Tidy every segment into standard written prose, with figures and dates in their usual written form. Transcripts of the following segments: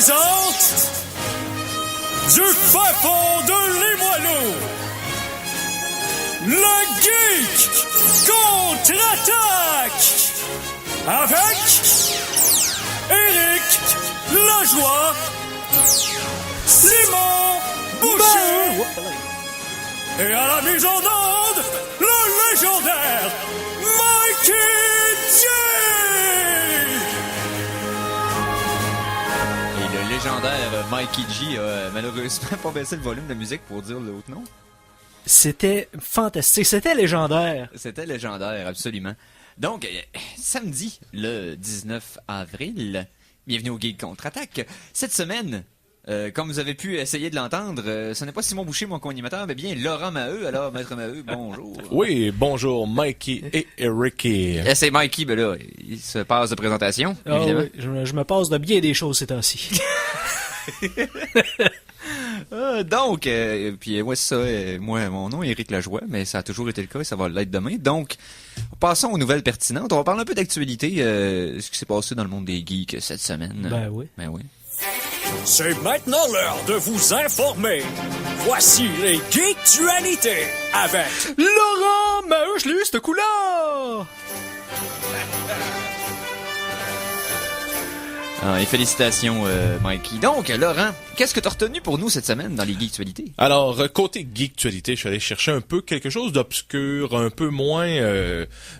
présente du fin fond de Limoilou, le Geek contre-attaque avec Éric Lajoie, Simon Boucher et à la mise en onde, le légendaire Mikey G. Le légendaire Mikey G a malheureusement pas baissé le volume de musique pour dire l'autre nom. C'était fantastique, c'était légendaire. C'était légendaire, absolument. Donc, samedi, le 19 avril, bienvenue au Geek Contre-Attaque. Cette semaine, comme vous avez pu essayer de l'entendre, ce n'est pas Simon Boucher, mon co-animateur, mais bien Laurent Maheu. Alors, Maître Maheu, bonjour. Oui, bonjour, Mikey et Ericky. Et c'est Mikey, ben là, il se passe de présentation, évidemment. Oui, je me passe de bien des choses ces temps-ci. Donc, puis moi c'est ça, moi mon nom est Éric Lajoie, mais ça a toujours été le cas et ça va l'être demain. Donc, passons aux nouvelles pertinentes. On va parler un peu d'actualité, ce qui s'est passé dans le monde des geeks cette semaine. Ben oui. Ben oui. C'est maintenant l'heure de vous informer. Voici les Geektualités avec Laurent Maheu, je l'ai eu ce coup-là! Et félicitations, Mikey. Donc, Laurent, qu'est-ce que tu as retenu pour nous cette semaine dans les Geektualités? Alors, côté Geektualité, je suis allé chercher un peu quelque chose d'obscur, un peu moins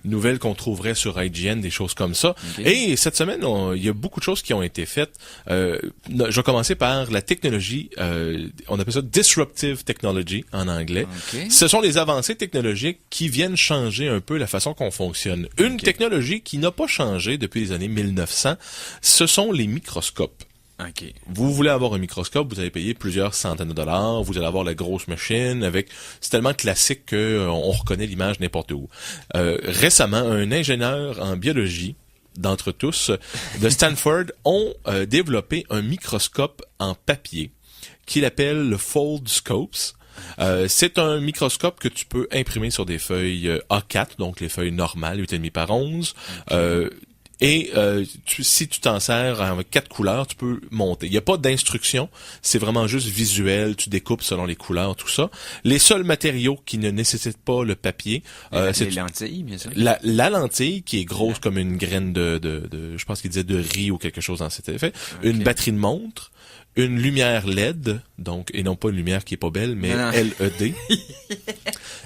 nouvelle qu'on trouverait sur IGN, des choses comme ça. Okay. Et cette semaine, il y a beaucoup de choses qui ont été faites. Je vais commencer par la technologie, on appelle ça Disruptive Technology en anglais. Okay. Ce sont les avancées technologiques qui viennent changer un peu la façon qu'on fonctionne. Une technologie qui n'a pas changé depuis les années 1900, ce sont les microscopes. Okay. Vous voulez avoir un microscope, vous allez payer plusieurs centaines de dollars, vous allez avoir la grosse machine avec, c'est tellement classique que on reconnaît l'image n'importe où. Récemment, un ingénieur en biologie d'entre tous de Stanford ont développé un microscope en papier qu'il appelle le Foldscopes. C'est un microscope que tu peux imprimer sur des feuilles A4, donc les feuilles normales, 8,5 par 11. Okay. Si tu t'en sers avec 4 couleurs, tu peux monter. Il n'y a pas d'instruction, c'est vraiment juste visuel, tu découpes selon les couleurs, tout ça. Les seuls matériaux qui ne nécessitent pas le papier, c'est les lentilles, bien sûr. La lentille qui est grosse comme une graine de je pense qu'il disait de riz ou quelque chose dans cet effet, okay. Une batterie de montre, une lumière LED, donc, et non pas une lumière qui est pas belle, mais LED.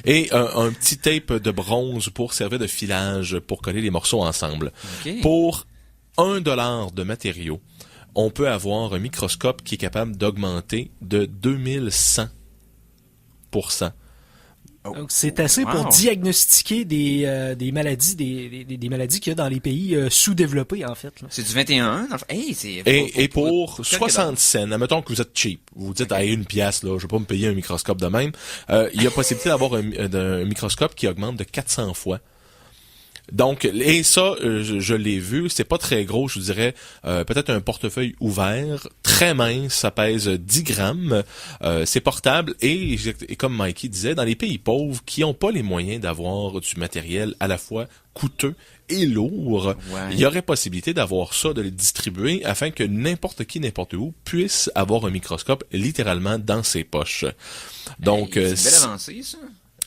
Et un petit tape de bronze pour servir de filage, pour coller les morceaux ensemble. Okay. Pour $1 de matériaux, on peut avoir un microscope qui est capable d'augmenter de 2100%. Donc, c'est assez pour diagnostiquer des maladies, des maladies qu'il y a dans les pays sous-développés, en fait. Là. C'est du 21. Hey, et pour 60 cents, admettons que vous êtes cheap, vous vous dites, à une pièce, là, je vais pas me payer un microscope de même, il y a possibilité d'avoir un microscope qui augmente de 400 fois. Donc, et ça, je l'ai vu, c'est pas très gros, je vous dirais, peut-être un portefeuille ouvert, très mince, ça pèse 10 grammes, c'est portable, et comme Mikey disait, dans les pays pauvres qui ont pas les moyens d'avoir du matériel à la fois coûteux et lourd, il y aurait possibilité d'avoir ça, de le distribuer, afin que n'importe qui, n'importe où, puisse avoir un microscope littéralement dans ses poches. Donc, c'est une belle avancée, ça.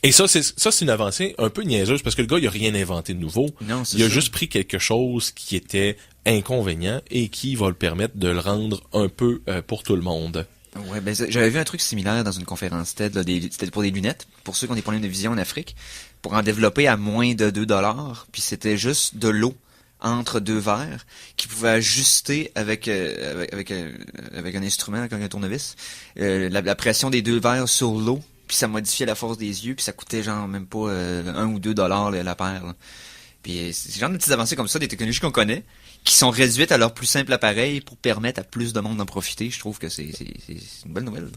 Et ça, c'est une avancée un peu niaiseuse parce que le gars, il a rien inventé de nouveau. Non, il a juste pris quelque chose qui était inconvénient et qui va le permettre de le rendre un peu pour tout le monde. Ouais, ben j'avais vu un truc similaire dans une conférence TED, là, c'était pour des lunettes, pour ceux qui ont des problèmes de vision en Afrique, pour en développer à moins de $2, puis c'était juste de l'eau entre deux verres qui pouvait ajuster avec un instrument, avec un tournevis, la pression des deux verres sur l'eau. Puis ça modifiait la force des yeux, puis ça coûtait genre même pas $1 ou $2 la paire. Là. Puis c'est genre de petites avancées comme ça, des technologies qu'on connaît, qui sont réduites à leur plus simple appareil pour permettre à plus de monde d'en profiter. Je trouve que c'est une bonne nouvelle.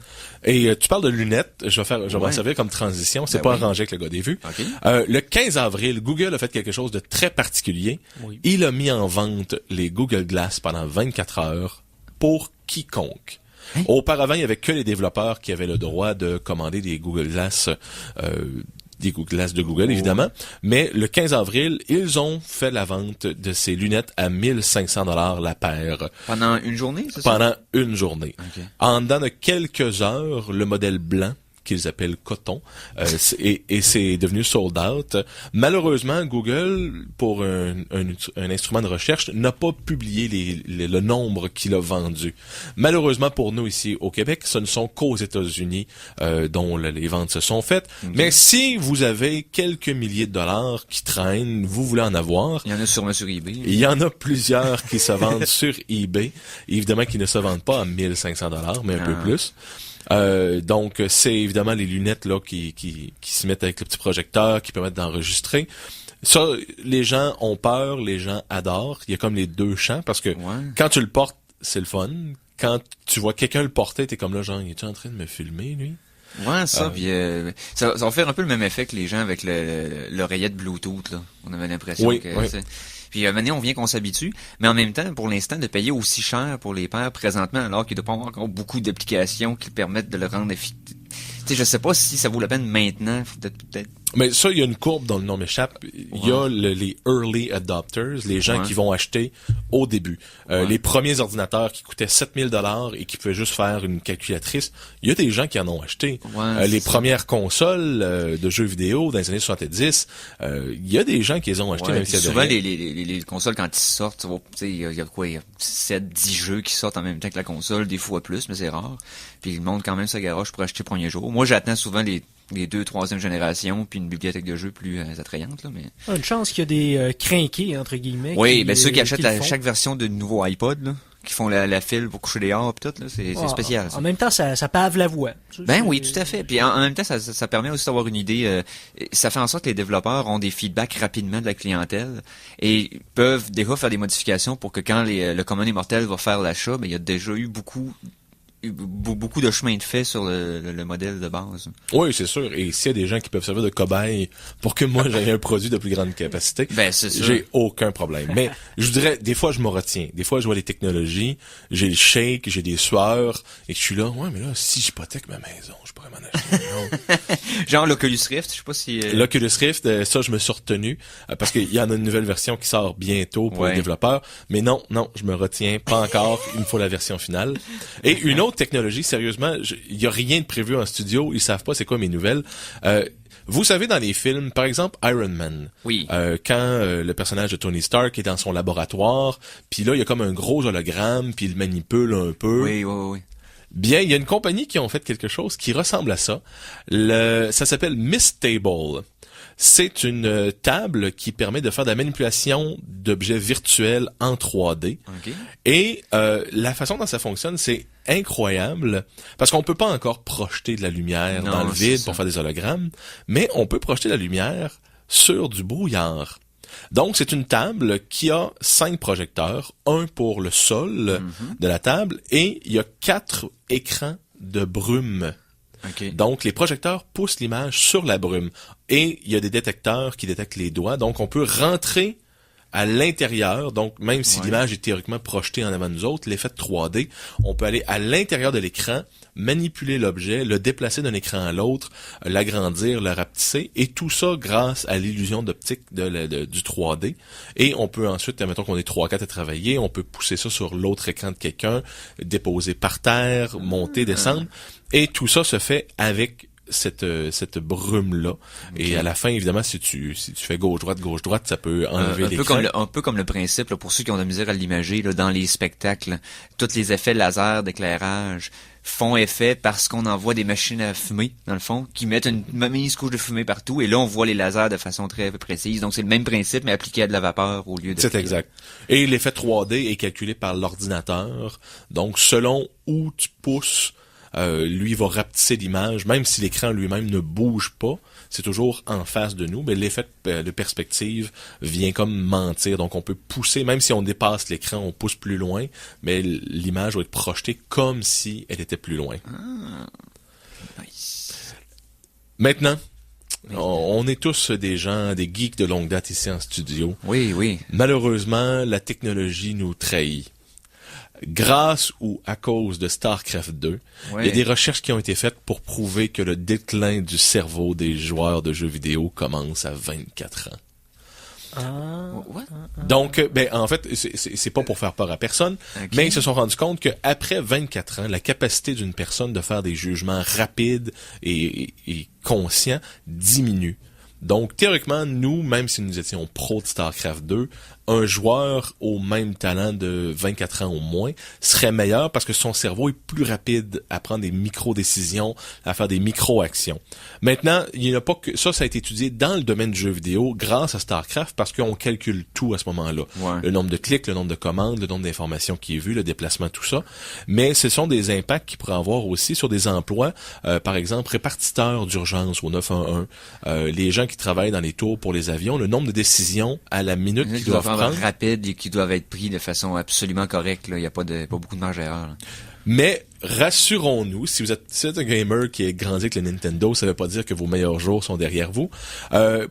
Et tu parles de lunettes, je vais m'en servir comme transition, c'est pas arrangé avec le gars des vues. Okay. Le 15 avril, Google a fait quelque chose de très particulier. Oui. Il a mis en vente les Google Glass pendant 24 heures pour quiconque. Hein? Auparavant, il n'y avait que les développeurs qui avaient le droit de commander des Google Glass des glaces de Google, évidemment. Mais le 15 avril, ils ont fait la vente de ces lunettes à 1500 $ la paire. Pendant une journée, c'est ça? Pendant une journée. Okay. En dedans de quelques heures, le modèle blanc, qu'ils appellent coton, et c'est devenu sold out. Malheureusement, Google, pour un instrument de recherche, n'a pas publié le nombre qu'il a vendu. Malheureusement pour nous ici au Québec, ce ne sont qu'aux États-Unis dont les ventes se sont faites. Okay. Mais si vous avez quelques milliers de dollars qui traînent, vous voulez en avoir... Il y en a sûrement sur eBay. Il y en a plusieurs qui se vendent sur eBay. Évidemment qu'ils ne se vendent pas à 1500 $, mais un peu plus. Donc c'est évidemment les lunettes là qui se mettent avec le petit projecteur qui permettent d'enregistrer. Ça, les gens ont peur, les gens adorent. Il y a comme les deux champs parce que quand tu le portes, c'est le fun. Quand tu vois quelqu'un le porter, t'es comme là genre, il est en train de me filmer lui? Ouais, ça, puis ça va faire un peu le même effet que les gens avec l'oreillette Bluetooth là. On avait l'impression que puis à un moment donné, on vient qu'on s'habitue, mais en même temps, pour l'instant, de payer aussi cher pour les paires présentement, alors qu'il doit pas avoir encore beaucoup d'applications qui permettent de le rendre efficace. Tu sais, je sais pas si ça vaut la peine maintenant, peut-être. Mais ça, il y a une courbe dont le nom m'échappe. Il y a les early adopters, les gens qui vont acheter au début. Les premiers ordinateurs qui coûtaient 7000 $ et qui pouvaient juste faire une calculatrice. Il y a des gens qui en ont acheté. Les premières consoles de jeux vidéo dans les années 70, il y a des gens qui les ont achetés. Même si souvent, les consoles, quand ils sortent, il y a quoi, il y a 7-10 jeux qui sortent en même temps que la console, des fois plus, mais c'est rare. Puis le monde quand même se garoche pour acheter le premier jour. Moi, j'attends souvent les 2, 3e génération, puis une bibliothèque de jeux plus attrayante. Là, mais... Une chance qu'il y a des crinqués, entre guillemets. Oui, ben ceux qui achètent chaque version de nouveau iPod, là, qui font la file pour coucher dehors, pis tout, là, c'est spécial. Ça. En même temps, ça pave la voix. Ben oui, tout à fait. Puis en même temps, ça permet aussi d'avoir une idée. Ça fait en sorte que les développeurs ont des feedbacks rapidement de la clientèle et peuvent déjà faire des modifications pour que quand le commun des mortels va faire l'achat, ben il y a déjà eu beaucoup de chemin de fait sur le modèle de base. Oui, c'est sûr. Et s'il y a des gens qui peuvent servir de cobayes pour que moi j'aie un produit de plus grande capacité, ben, c'est sûr. J'ai aucun problème. Mais je vous dirais, des fois je me retiens. Des fois je vois les technologies, j'ai le shake, j'ai des sueurs, et je suis là, ouais, mais là, si j'hypothèque ma maison, je pourrais m'en acheter une autre. Genre l'Oculus Rift, je sais pas si... L'Oculus Rift, ça je me suis retenu, parce qu'il y en a une nouvelle version qui sort bientôt pour les développeurs. Mais non, je me retiens pas encore. Il me faut la version finale. Et une autre technologie, sérieusement, il y a rien de prévu en studio, ils savent pas c'est quoi mes nouvelles. Vous savez, dans les films, par exemple Iron Man, quand le personnage de Tony Stark est dans son laboratoire, puis là il y a comme un gros hologramme, puis il le manipule un peu. Oui. Bien, il y a une compagnie qui ont fait quelque chose qui ressemble à ça. Ça s'appelle Mistable. C'est une table qui permet de faire de la manipulation d'objets virtuels en 3D. Okay. Et la façon dont ça fonctionne, c'est incroyable, parce qu'on peut pas encore projeter de la lumière dans le vide pour faire des hologrammes, mais on peut projeter la lumière sur du brouillard. Donc, c'est une table qui a 5 projecteurs, un pour le sol de la table, et il y a 4 écrans de brume. Okay. Donc, les projecteurs poussent l'image sur la brume. Et il y a des détecteurs qui détectent les doigts. Donc, on peut rentrer à l'intérieur. Donc, même si l'image est théoriquement projetée en avant de nous autres, l'effet de 3D, on peut aller à l'intérieur de l'écran, manipuler l'objet, le déplacer d'un écran à l'autre, l'agrandir, le rapetisser. Et tout ça grâce à l'illusion d'optique du 3D. Et on peut ensuite, admettons qu'on est 3-4 à travailler, on peut pousser ça sur l'autre écran de quelqu'un, déposer par terre, monter, descendre. Et tout ça se fait avec cette brume-là. Okay. Et à la fin, évidemment, si tu fais gauche-droite, ça peut enlever l'écran. Un peu comme le principe, là, pour ceux qui ont de la misère à l'imager, là, dans les spectacles, tous les effets laser d'éclairage font effet parce qu'on envoie des machines à fumer, dans le fond, qui mettent une mise couche de fumée partout, et là, on voit les lasers de façon très précise. Donc, c'est le même principe, mais appliqué à de la vapeur au lieu de... C'est exact. Et l'effet 3D est calculé par l'ordinateur. Donc, selon où tu pousses, lui va rapetisser l'image, même si l'écran lui-même ne bouge pas, c'est toujours en face de nous, mais l'effet de perspective vient comme mentir. Donc on peut pousser, même si on dépasse l'écran, on pousse plus loin, mais l'image va être projetée comme si elle était plus loin. Nice. Maintenant, on est tous des gens, des geeks de longue date ici en studio. Oui. Malheureusement, la technologie nous trahit. grâce ou à cause de StarCraft 2, il y a des recherches qui ont été faites pour prouver que le déclin du cerveau des joueurs de jeux vidéo commence à 24 ans. Donc, en fait, c'est pas pour faire peur à personne, mais ils se sont rendus compte qu'après 24 ans, la capacité d'une personne de faire des jugements rapides et conscients diminue. Donc, théoriquement, nous, même si nous étions pros de StarCraft 2, un joueur au même talent de 24 ans au moins serait meilleur parce que son cerveau est plus rapide à prendre des micro-décisions, à faire des micro-actions. Maintenant, il n'y a pas que ça a été étudié dans le domaine du jeu vidéo grâce à StarCraft parce qu'on calcule tout à ce moment-là. Ouais. Le nombre de clics, le nombre de commandes, le nombre d'informations qui est vu, le déplacement, tout ça. Mais ce sont des impacts qui pourraient avoir aussi sur des emplois, par exemple, répartiteurs d'urgence au 911, les gens qui travaillent dans les tours pour les avions, le nombre de décisions à la minute qu'ils doivent prendre. Rapides et qui doivent être pris de façon absolument correcte. Là. Il n'y a pas beaucoup de marge à erreur. Là. Mais rassurons-nous, si vous êtes un gamer qui est grandi avec le Nintendo, ça ne veut pas dire que vos meilleurs jours sont derrière vous.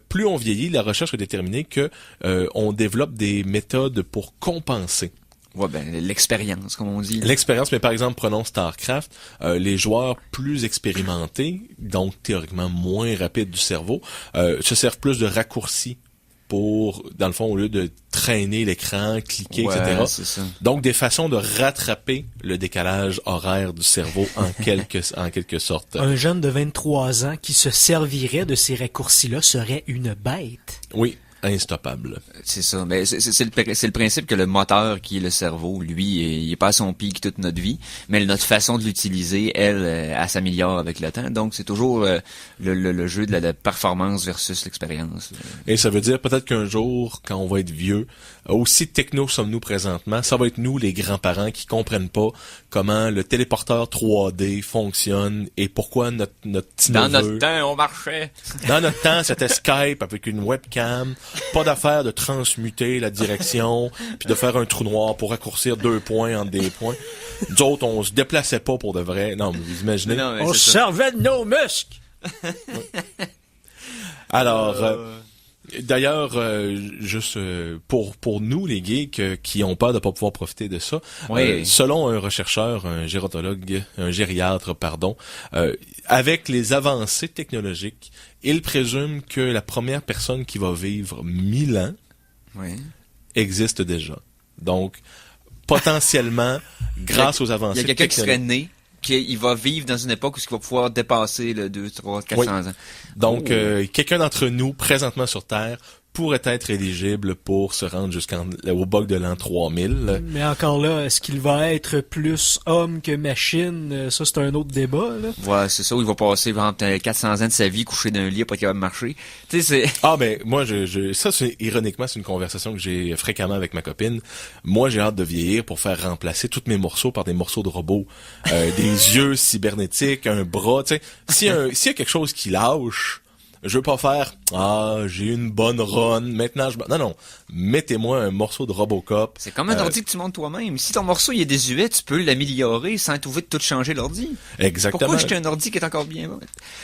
Plus on vieillit, la recherche a déterminé que on développe des méthodes pour compenser. Ouais, l'expérience, comme on dit. Là. L'expérience, mais par exemple, prenons StarCraft, les joueurs plus expérimentés, donc théoriquement moins rapides du cerveau, se servent plus de raccourcis pour, dans le fond, au lieu de traîner l'écran, cliquer, etc. C'est ça. Donc, des façons de rattraper le décalage horaire du cerveau en quelque sorte. Un jeune de 23 ans qui se servirait de ces raccourcis-là serait une bête. Oui. Instoppable. C'est ça. Mais c'est le principe que le moteur qui est le cerveau, lui, il est pas à son pic toute notre vie, mais notre façon de l'utiliser, elle s'améliore avec le temps. Donc c'est toujours le jeu de la performance versus l'expérience. Et ça veut dire peut-être qu'un jour, quand on va être vieux, aussi techno sommes-nous présentement, ça va être nous les grands-parents qui comprennent pas comment le téléporteur 3D fonctionne et pourquoi notre petit neveu... Dans notre temps, on marchait. Dans notre temps, c'était Skype avec une webcam. Pas d'affaire de transmuter la direction puis de faire un trou noir pour raccourcir 2 points entre des points. Nous autres, on se déplaçait pas pour de vrai. Non, mais vous imaginez? Non, on se servait de nos muscles! Alors, d'ailleurs, juste pour nous, les geeks qui ont peur de pas pouvoir profiter de ça, selon un chercheur, un gériatre, avec les avancées technologiques, il présume que la première personne qui va vivre 1000 ans existe déjà. Donc, potentiellement, grâce aux avancées technologiques... Il y a quelqu'un qui serait né, qu'il va vivre dans une époque où il va pouvoir dépasser le 2, 3, 400 ans. Donc, quelqu'un d'entre nous, présentement sur Terre, pourrait être éligible pour se rendre jusqu'au bug de l'an 3000. Mais encore là, est-ce qu'il va être plus homme que machine? Ça, c'est un autre débat, là. Ouais, c'est ça, où il va passer 400 ans de sa vie couché dans un lit, pas capable de marcher. Tu sais, c'est... Ah, ben, moi, ça, ironiquement, c'est une conversation que j'ai fréquemment avec ma copine. Moi, j'ai hâte de vieillir pour faire remplacer tous mes morceaux par des morceaux de robots. Des yeux cybernétiques, un bras, tu sais. S'il y a quelque chose qui lâche, je veux pas faire j'ai une bonne run, maintenant non, mettez-moi un morceau de Robocop. C'est comme un ordi que tu montes toi-même. Si ton morceau il est désuet, tu peux l'améliorer sans être obligé de tout changer l'ordi. Exactement. Pourquoi jeter un ordi qui est encore bien bon?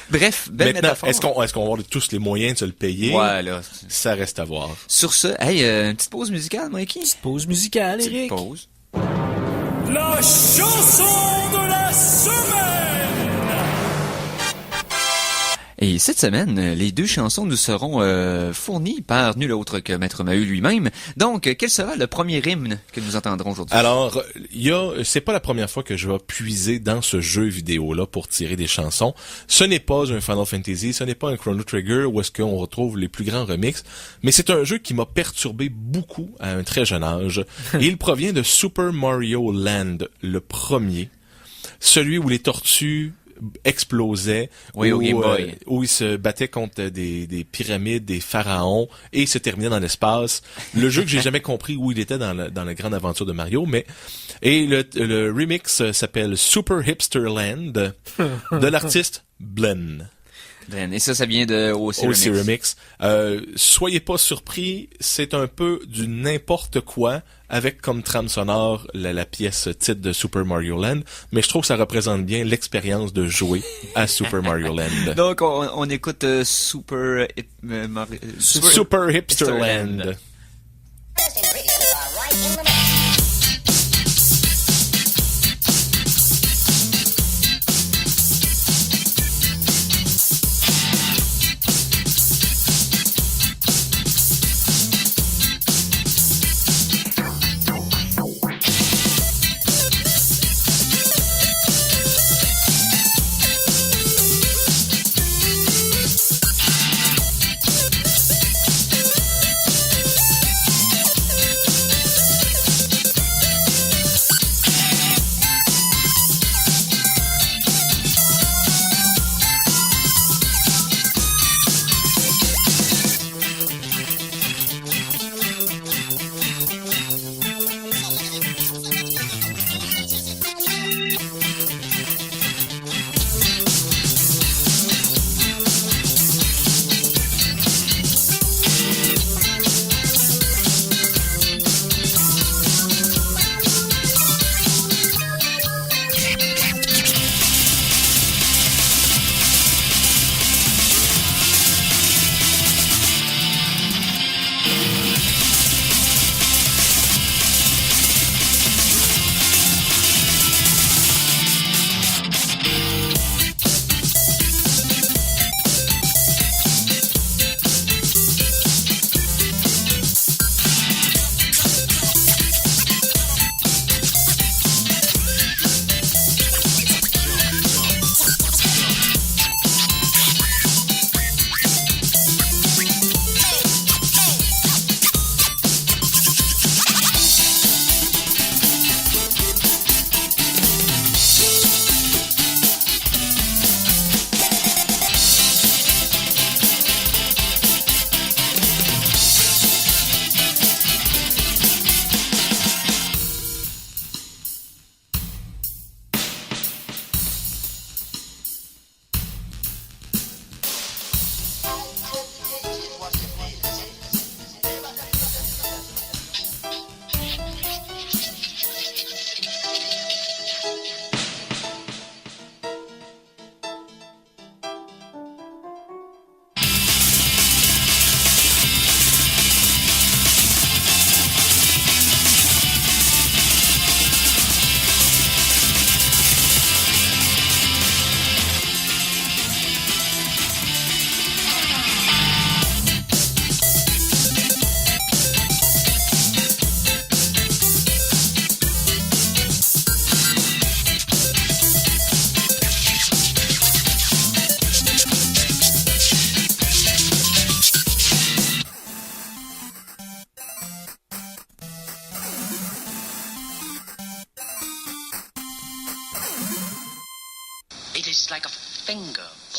Bref, belle maintenant, métaphore. Est-ce qu'on va avoir tous les moyens de se le payer? Ouais, là. Ça reste à voir. Sur ce, une petite pause musicale, Mikey? Petite pause musicale, Eric. Petite pause. La chanson de la semaine! Et cette semaine, les 2 chansons nous seront fournies par nul autre que Maître Maheu lui-même. Donc, quel sera le premier hymne que nous entendrons aujourd'hui? Alors, c'est pas la première fois que je vais puiser dans ce jeu vidéo-là pour tirer des chansons. Ce n'est pas un Final Fantasy, ce n'est pas un Chrono Trigger où est-ce qu'on retrouve les plus grands remixes, mais c'est un jeu qui m'a perturbé beaucoup à un très jeune âge. Et il provient de Super Mario Land, le premier. Celui où les tortues explosait, où il se battait contre des pyramides, des pharaons, et il se terminait dans l'espace. Le jeu que j'ai jamais compris où il était dans la grande aventure de Mario, et le remix s'appelle Super Hipster Land de l'artiste Blen. Et ça vient de OC Remix. Soyez pas surpris, c'est un peu du n'importe quoi avec comme trame sonore la pièce titre de Super Mario Land, mais je trouve que ça représente bien l'expérience de jouer à Super Mario Land. Donc on écoute Super Hipster Land.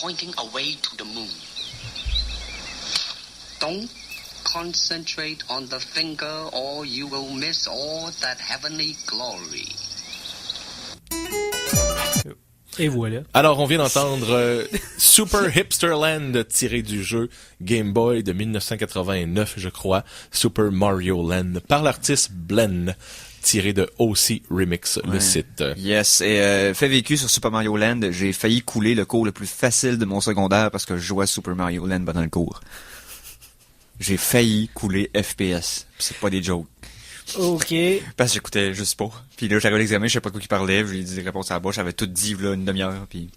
pointing away to the moon. Don't concentrate on the finger or you will miss all that heavenly glory. Et voilà. Alors, on vient d'entendre Super Hipsterland tiré du jeu Game Boy de 1989, je crois, Super Mario Land, par l'artiste Blen, tiré de OC Remix, le site. Yes, et fait vécu sur Super Mario Land, j'ai failli couler le cours le plus facile de mon secondaire parce que je jouais à Super Mario Land pendant le cours. J'ai failli couler FPS, c'est pas des jokes. OK. Parce que j'écoutais juste pas. Puis là, j'arrivais à l'examen, je sais pas de quoi il parlait, je lui ai dit des réponses à la bouche, j'avais tout dit là une demi-heure, puis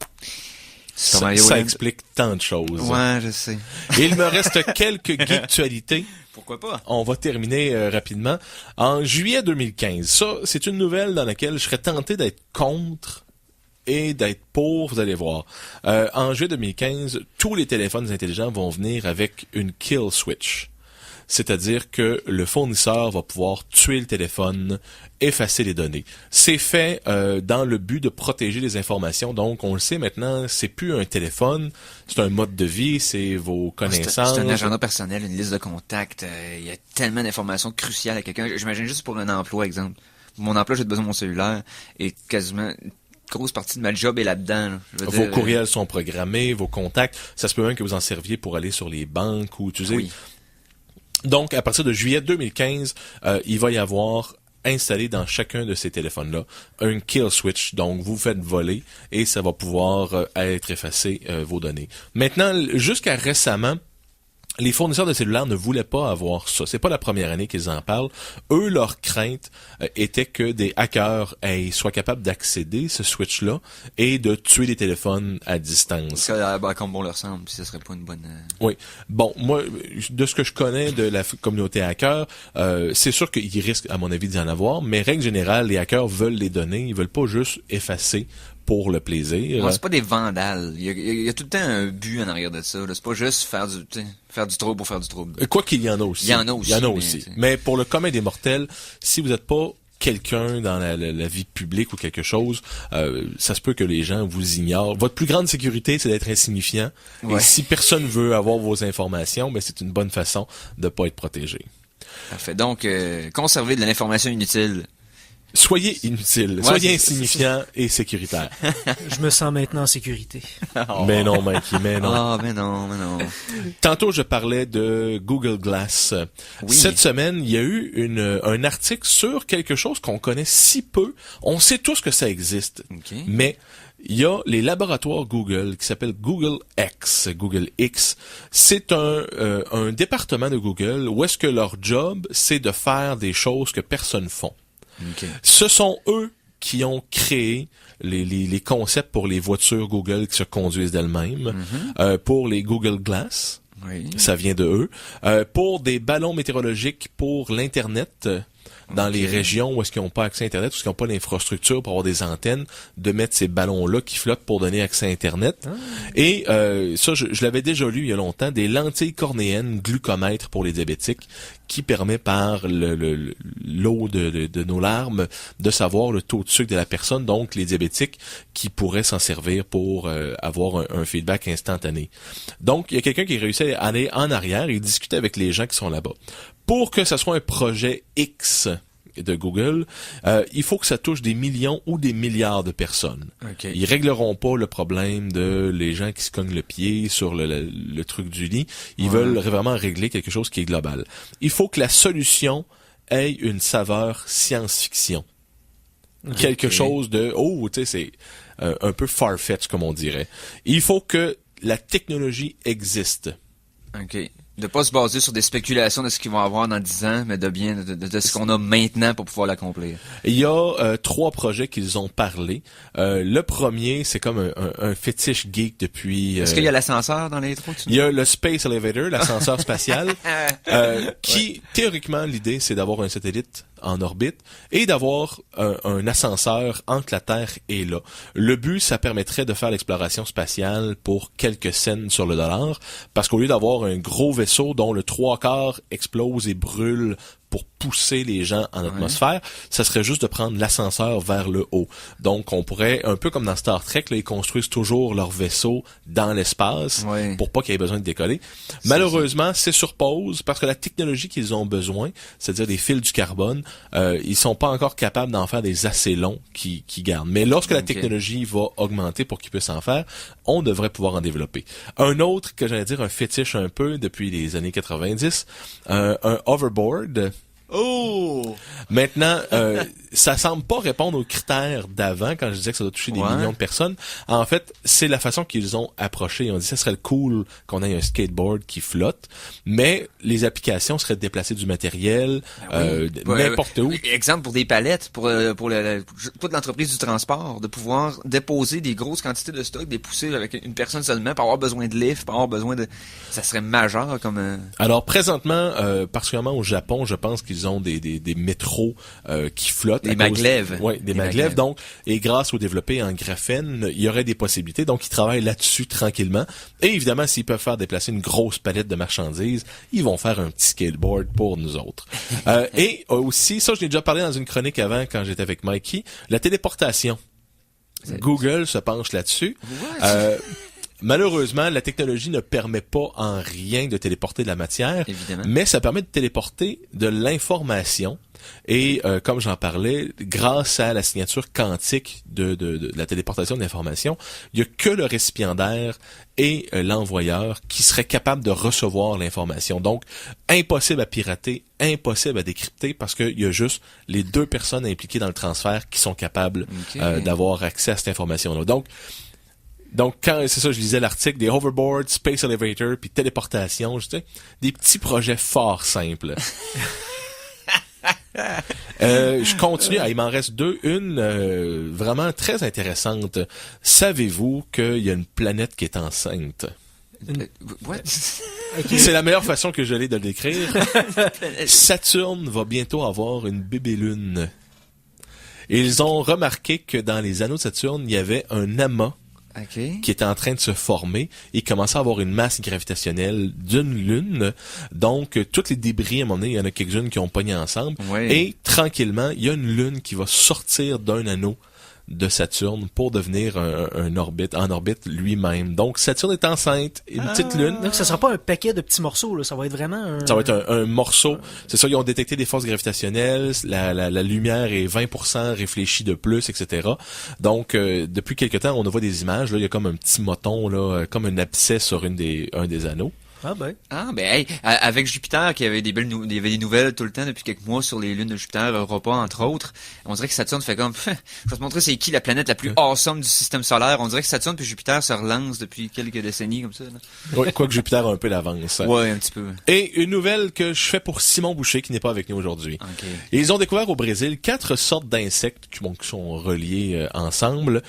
Ça explique tant de choses. Ouais, je sais. Et il me reste quelques geektualités. Pourquoi pas? On va terminer rapidement. En juillet 2015, ça, c'est une nouvelle dans laquelle je serais tenté d'être contre et d'être pour, vous allez voir. En juillet 2015, tous les téléphones intelligents vont venir avec une kill switch. C'est-à-dire que le fournisseur va pouvoir tuer le téléphone, effacer les données. C'est fait dans le but de protéger les informations. Donc, on le sait maintenant, c'est plus un téléphone, c'est un mode de vie, c'est vos connaissances. C'est un agenda personnel, une liste de contacts. Il y a tellement d'informations cruciales à quelqu'un. J'imagine juste pour un emploi, exemple. Pour mon emploi, j'ai besoin de mon cellulaire et quasiment une grosse partie de ma job est là-dedans. Là. Vos courriels sont programmés, vos contacts. Ça se peut même que vous en serviez pour aller sur les banques ou utiliser... Oui. Donc, à partir de juillet 2015, il va y avoir installé dans chacun de ces téléphones-là un kill switch. Donc, vous faites voler et ça va pouvoir être effacé vos données. Maintenant, jusqu'à récemment, les fournisseurs de cellulaires ne voulaient pas avoir ça. C'est pas la première année qu'ils en parlent. Eux, leur crainte était que des hackers soient capables d'accéder ce switch-là et de tuer les téléphones à distance. Comme bon leur semble, puis ça serait pas une bonne... Oui. Bon, moi, de ce que je connais de la communauté hacker, c'est sûr qu'ils risquent, à mon avis, d'y en avoir, mais règle générale, les hackers veulent les données, ils veulent pas juste effacer pour le plaisir. Non, c'est pas des vandales. Il y a tout le temps un but en arrière de ça. Là. C'est pas juste faire du trouble pour faire du trouble. Quoi qu'il y en a aussi. Il y en a aussi. Mais pour le commun des mortels, si vous n'êtes pas quelqu'un dans la vie publique ou quelque chose, ça se peut que les gens vous ignorent. Votre plus grande sécurité, c'est d'être insignifiant. Ouais. Et si personne veut avoir vos informations, ben c'est une bonne façon de pas être protégé. Parfait. Donc, conservez de l'information inutile. Soyez inutile, soyez insignifiant et sécuritaire. Je me sens maintenant en sécurité. Oh. Mais non, Mikey, mais non. Ah, mais non. Tantôt, je parlais de Google Glass. Oui. Cette semaine, il y a eu un article sur quelque chose qu'on connaît si peu. On sait tous que ça existe. Okay. Mais il y a les laboratoires Google qui s'appellent Google X. C'est un département de Google où est-ce que leur job, c'est de faire des choses que personne font. Okay. Ce sont eux qui ont créé les concepts pour les voitures Google qui se conduisent d'elles-mêmes, pour les Google Glass, oui. Ça vient de eux, pour des ballons météorologiques pour l'Internet, dans les régions où est-ce qu'ils n'ont pas accès à Internet, où est-ce qu'ils n'ont pas l'infrastructure pour avoir des antennes, de mettre ces ballons-là qui flottent pour donner accès à Internet. Et ça, je l'avais déjà lu il y a longtemps, des lentilles cornéennes glucomètres pour les diabétiques, qui permet par l'eau de nos larmes de savoir le taux de sucre de la personne, donc les diabétiques qui pourraient s'en servir pour avoir un feedback instantané. Donc, il y a quelqu'un qui réussit à aller en arrière et discuter avec les gens qui sont là-bas. Pour que ça soit un projet X de Google, il faut que ça touche des millions ou des milliards de personnes. Okay. Ils régleront pas le problème de les gens qui se cognent le pied sur le truc du lit. Ils veulent vraiment régler quelque chose qui est global. Il faut que la solution ait une saveur science-fiction. Okay. Quelque chose de... tu sais, c'est un peu far-fetched, comme on dirait. Il faut que la technologie existe. OK. De pas se baser sur des spéculations de ce qu'ils vont avoir dans 10 ans, mais de ce qu'on a maintenant pour pouvoir l'accomplir. Il y a 3 projets qu'ils ont parlé. Le premier, c'est comme un fétiche geek depuis... Est-ce qu'il y a l'ascenseur dans les trous? Il y a le Space Elevator, l'ascenseur spatial, qui, théoriquement, l'idée, c'est d'avoir un satellite en orbite et d'avoir un ascenseur entre la Terre et là. Le but, ça permettrait de faire l'exploration spatiale pour quelques cents sur le dollar, parce qu'au lieu d'avoir un gros vaisseau dont le 3/4 explose et brûle pour pousser les gens en atmosphère, ça serait juste de prendre l'ascenseur vers le haut. Donc, on pourrait, un peu comme dans Star Trek, là, ils construisent toujours leur vaisseau dans l'espace pour pas qu'il y ait besoin de décoller. Malheureusement, c'est sur pause parce que la technologie qu'ils ont besoin, c'est-à-dire des fils du carbone, ils sont pas encore capables d'en faire des assez longs qui gardent. Mais lorsque la technologie va augmenter pour qu'ils puissent en faire, on devrait pouvoir en développer. Un autre que j'allais dire un fétiche un peu depuis les années 90, un hoverboard. Oh! Maintenant, ça semble pas répondre aux critères d'avant quand je disais que ça doit toucher des millions de personnes. En fait, c'est la façon qu'ils ont approché. On dit ça serait cool qu'on ait un skateboard qui flotte, mais les applications seraient de déplacer du matériel n'importe où. Exemple pour des palettes, pour toute l'entreprise du transport, de pouvoir déposer des grosses quantités de stock, des pousser avec une personne seulement, pas avoir besoin de lift, pas avoir besoin de... Ça serait majeur comme... Alors présentement, particulièrement au Japon, je pense qu'ils ont des métros qui flottent. Des maglevs. Oui, des maglevs. Donc, et grâce au développé en graphène, il y aurait des possibilités. Donc, ils travaillent là-dessus tranquillement. Et évidemment, s'ils peuvent faire déplacer une grosse palette de marchandises, ils vont faire un petit skateboard pour nous autres. Et aussi, ça, je l'ai déjà parlé dans une chronique avant quand j'étais avec Mikey, la téléportation. Google se penche là-dessus. Malheureusement, la technologie ne permet pas en rien de téléporter de la matière, évidemment, mais ça permet de téléporter de l'information. Et comme j'en parlais, grâce à la signature quantique de la téléportation de l'information, il y a que le récipiendaire et l'envoyeur qui seraient capables de recevoir l'information. Donc, impossible à pirater, impossible à décrypter parce qu'il y a juste les deux personnes impliquées dans le transfert qui sont capables d'avoir accès à cette information-là. Donc, quand c'est ça, je lisais l'article, des hoverboards, space elevator, puis téléportation, je sais, des petits projets fort simples. Je continue, il m'en reste deux. Une vraiment très intéressante. Savez-vous qu'il y a une planète qui est enceinte? What? C'est la meilleure façon que je l'ai de le décrire. Saturne va bientôt avoir une bébé-lune. Ils ont remarqué que dans les anneaux de Saturne, il y avait un amas qui était en train de se former et commençait à avoir une masse gravitationnelle d'une lune. Donc, tous les débris, à un moment donné, il y en a quelques-unes qui ont pogné ensemble. Et tranquillement, il y a une lune qui va sortir d'un anneau de Saturne pour devenir en orbite lui-même. Donc, Saturne est enceinte, une petite lune. Donc, ça sera pas un paquet de petits morceaux, là. Ça va être vraiment Ça va être un morceau. C'est ça, ils ont détecté des forces gravitationnelles, la lumière est 20% réfléchie de plus, etc. Donc, depuis quelque temps, on voit des images, là, il y a comme un petit moton, là, comme un abcès sur un des anneaux. Hey, avec Jupiter qui avait il y avait des nouvelles tout le temps depuis quelques mois sur les lunes de Jupiter, Europa entre autres. On dirait que Saturne fait comme je vais te montrer c'est qui la planète la plus awesome du système solaire. On dirait que Saturne puis Jupiter se relancent depuis quelques décennies comme ça. Ouais, quoique Jupiter a un peu d'avance. Ouais, un petit peu. Et une nouvelle que je fais pour Simon Boucher qui n'est pas avec nous aujourd'hui. Ils ont découvert au Brésil 4 sortes d'insectes qui sont reliés ensemble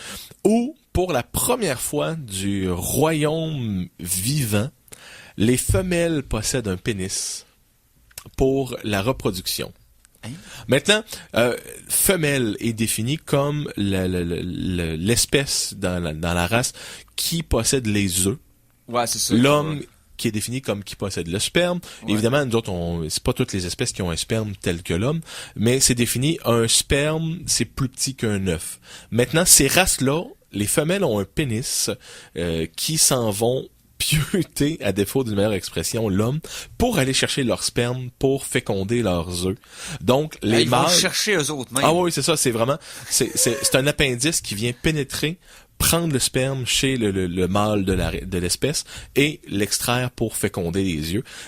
où pour la première fois du royaume vivant, les femelles possèdent un pénis pour la reproduction. Maintenant, femelle est définie comme l'espèce dans la race qui possède les œufs. Ouais, c'est ça. L'homme qui est défini comme qui possède le sperme. Évidemment, nous autres, c'est pas toutes les espèces qui ont un sperme tel que l'homme, mais c'est défini, un sperme, c'est plus petit qu'un œuf. Maintenant, ces races-là, les femelles ont un pénis qui s'en vont pieuter, à défaut d'une meilleure expression, l'homme, pour aller chercher leur sperme, pour féconder leurs œufs. Donc, les mâles... Ils vont chercher eux autres, même. Ah oui, c'est ça, c'est vraiment... C'est un appendice qui vient pénétrer, prendre le sperme chez le mâle de l'espèce et l'extraire pour féconder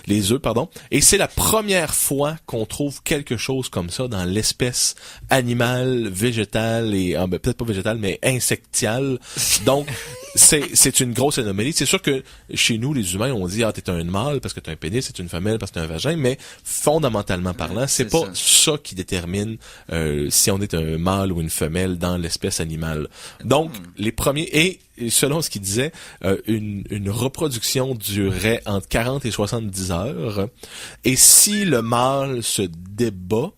les œufs, pardon. Et c'est la première fois qu'on trouve quelque chose comme ça dans l'espèce animale, végétale et peut-être pas végétale mais insectiale. Donc c'est une grosse anomalie. C'est sûr que chez nous les humains on dit t'es un mâle parce que t'as un pénis, c'est une femelle parce que t'as un vagin, mais fondamentalement parlant, c'est pas ça qui détermine si on est un mâle ou une femelle dans l'espèce animale. Donc les premiers, et selon ce qu'il disait, une reproduction durerait entre 40 et 70 heures. Et si le mâle se débat,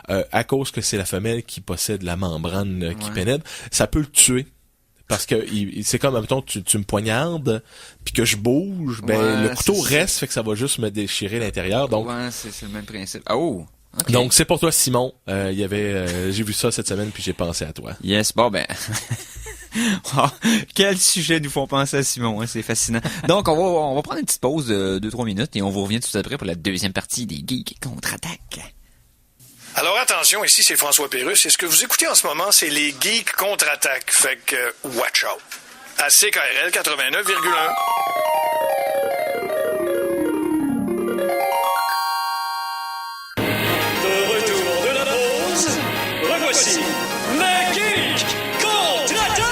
à cause que c'est la femelle qui possède la membrane qui pénètre, ça peut le tuer. Parce que c'est comme, mettons, tu me poignardes, puis que je bouge, le couteau reste, fait que ça va juste me déchirer l'intérieur. Donc, c'est le même principe. Ah, oh! Okay. Donc, c'est pour toi, Simon. J'ai vu ça cette semaine, puis j'ai pensé à toi. Yes, bon ben... Oh, quel sujet nous font penser à Simon, hein, c'est fascinant. Donc, on va prendre une petite pause de 2-3 minutes et on vous revient tout de suite après pour la deuxième partie des Geeks contre-attaque. Alors attention, ici c'est François Pérusse et ce que vous écoutez en ce moment, c'est les Geeks contre-attaque. Fait que, watch out. À CKRL 89,1. Revoici le Geek contre-attaque!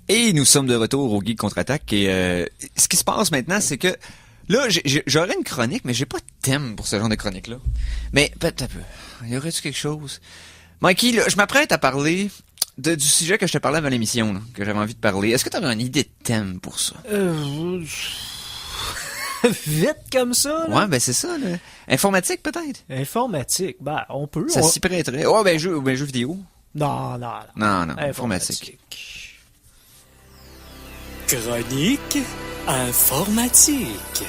Et nous sommes de retour au Geek contre-attaque et ce qui se passe maintenant, c'est que là, j'aurais une chronique, mais j'ai pas de thème pour ce genre de chronique-là. Mais peut-être un peu. Y aurait-tu quelque chose? Mikey, là, je m'apprête à parler du sujet que je te parlais avant l'émission, là, que j'avais envie de parler. Est-ce que tu aurais une idée de thème pour ça? Vite comme ça, là? Ouais, ben c'est ça, là. Informatique, peut-être? Informatique, ben, on peut. Ça s'y prêterait. Oh, ben jeux vidéo. Non. Non, informatique. Chronique informatique.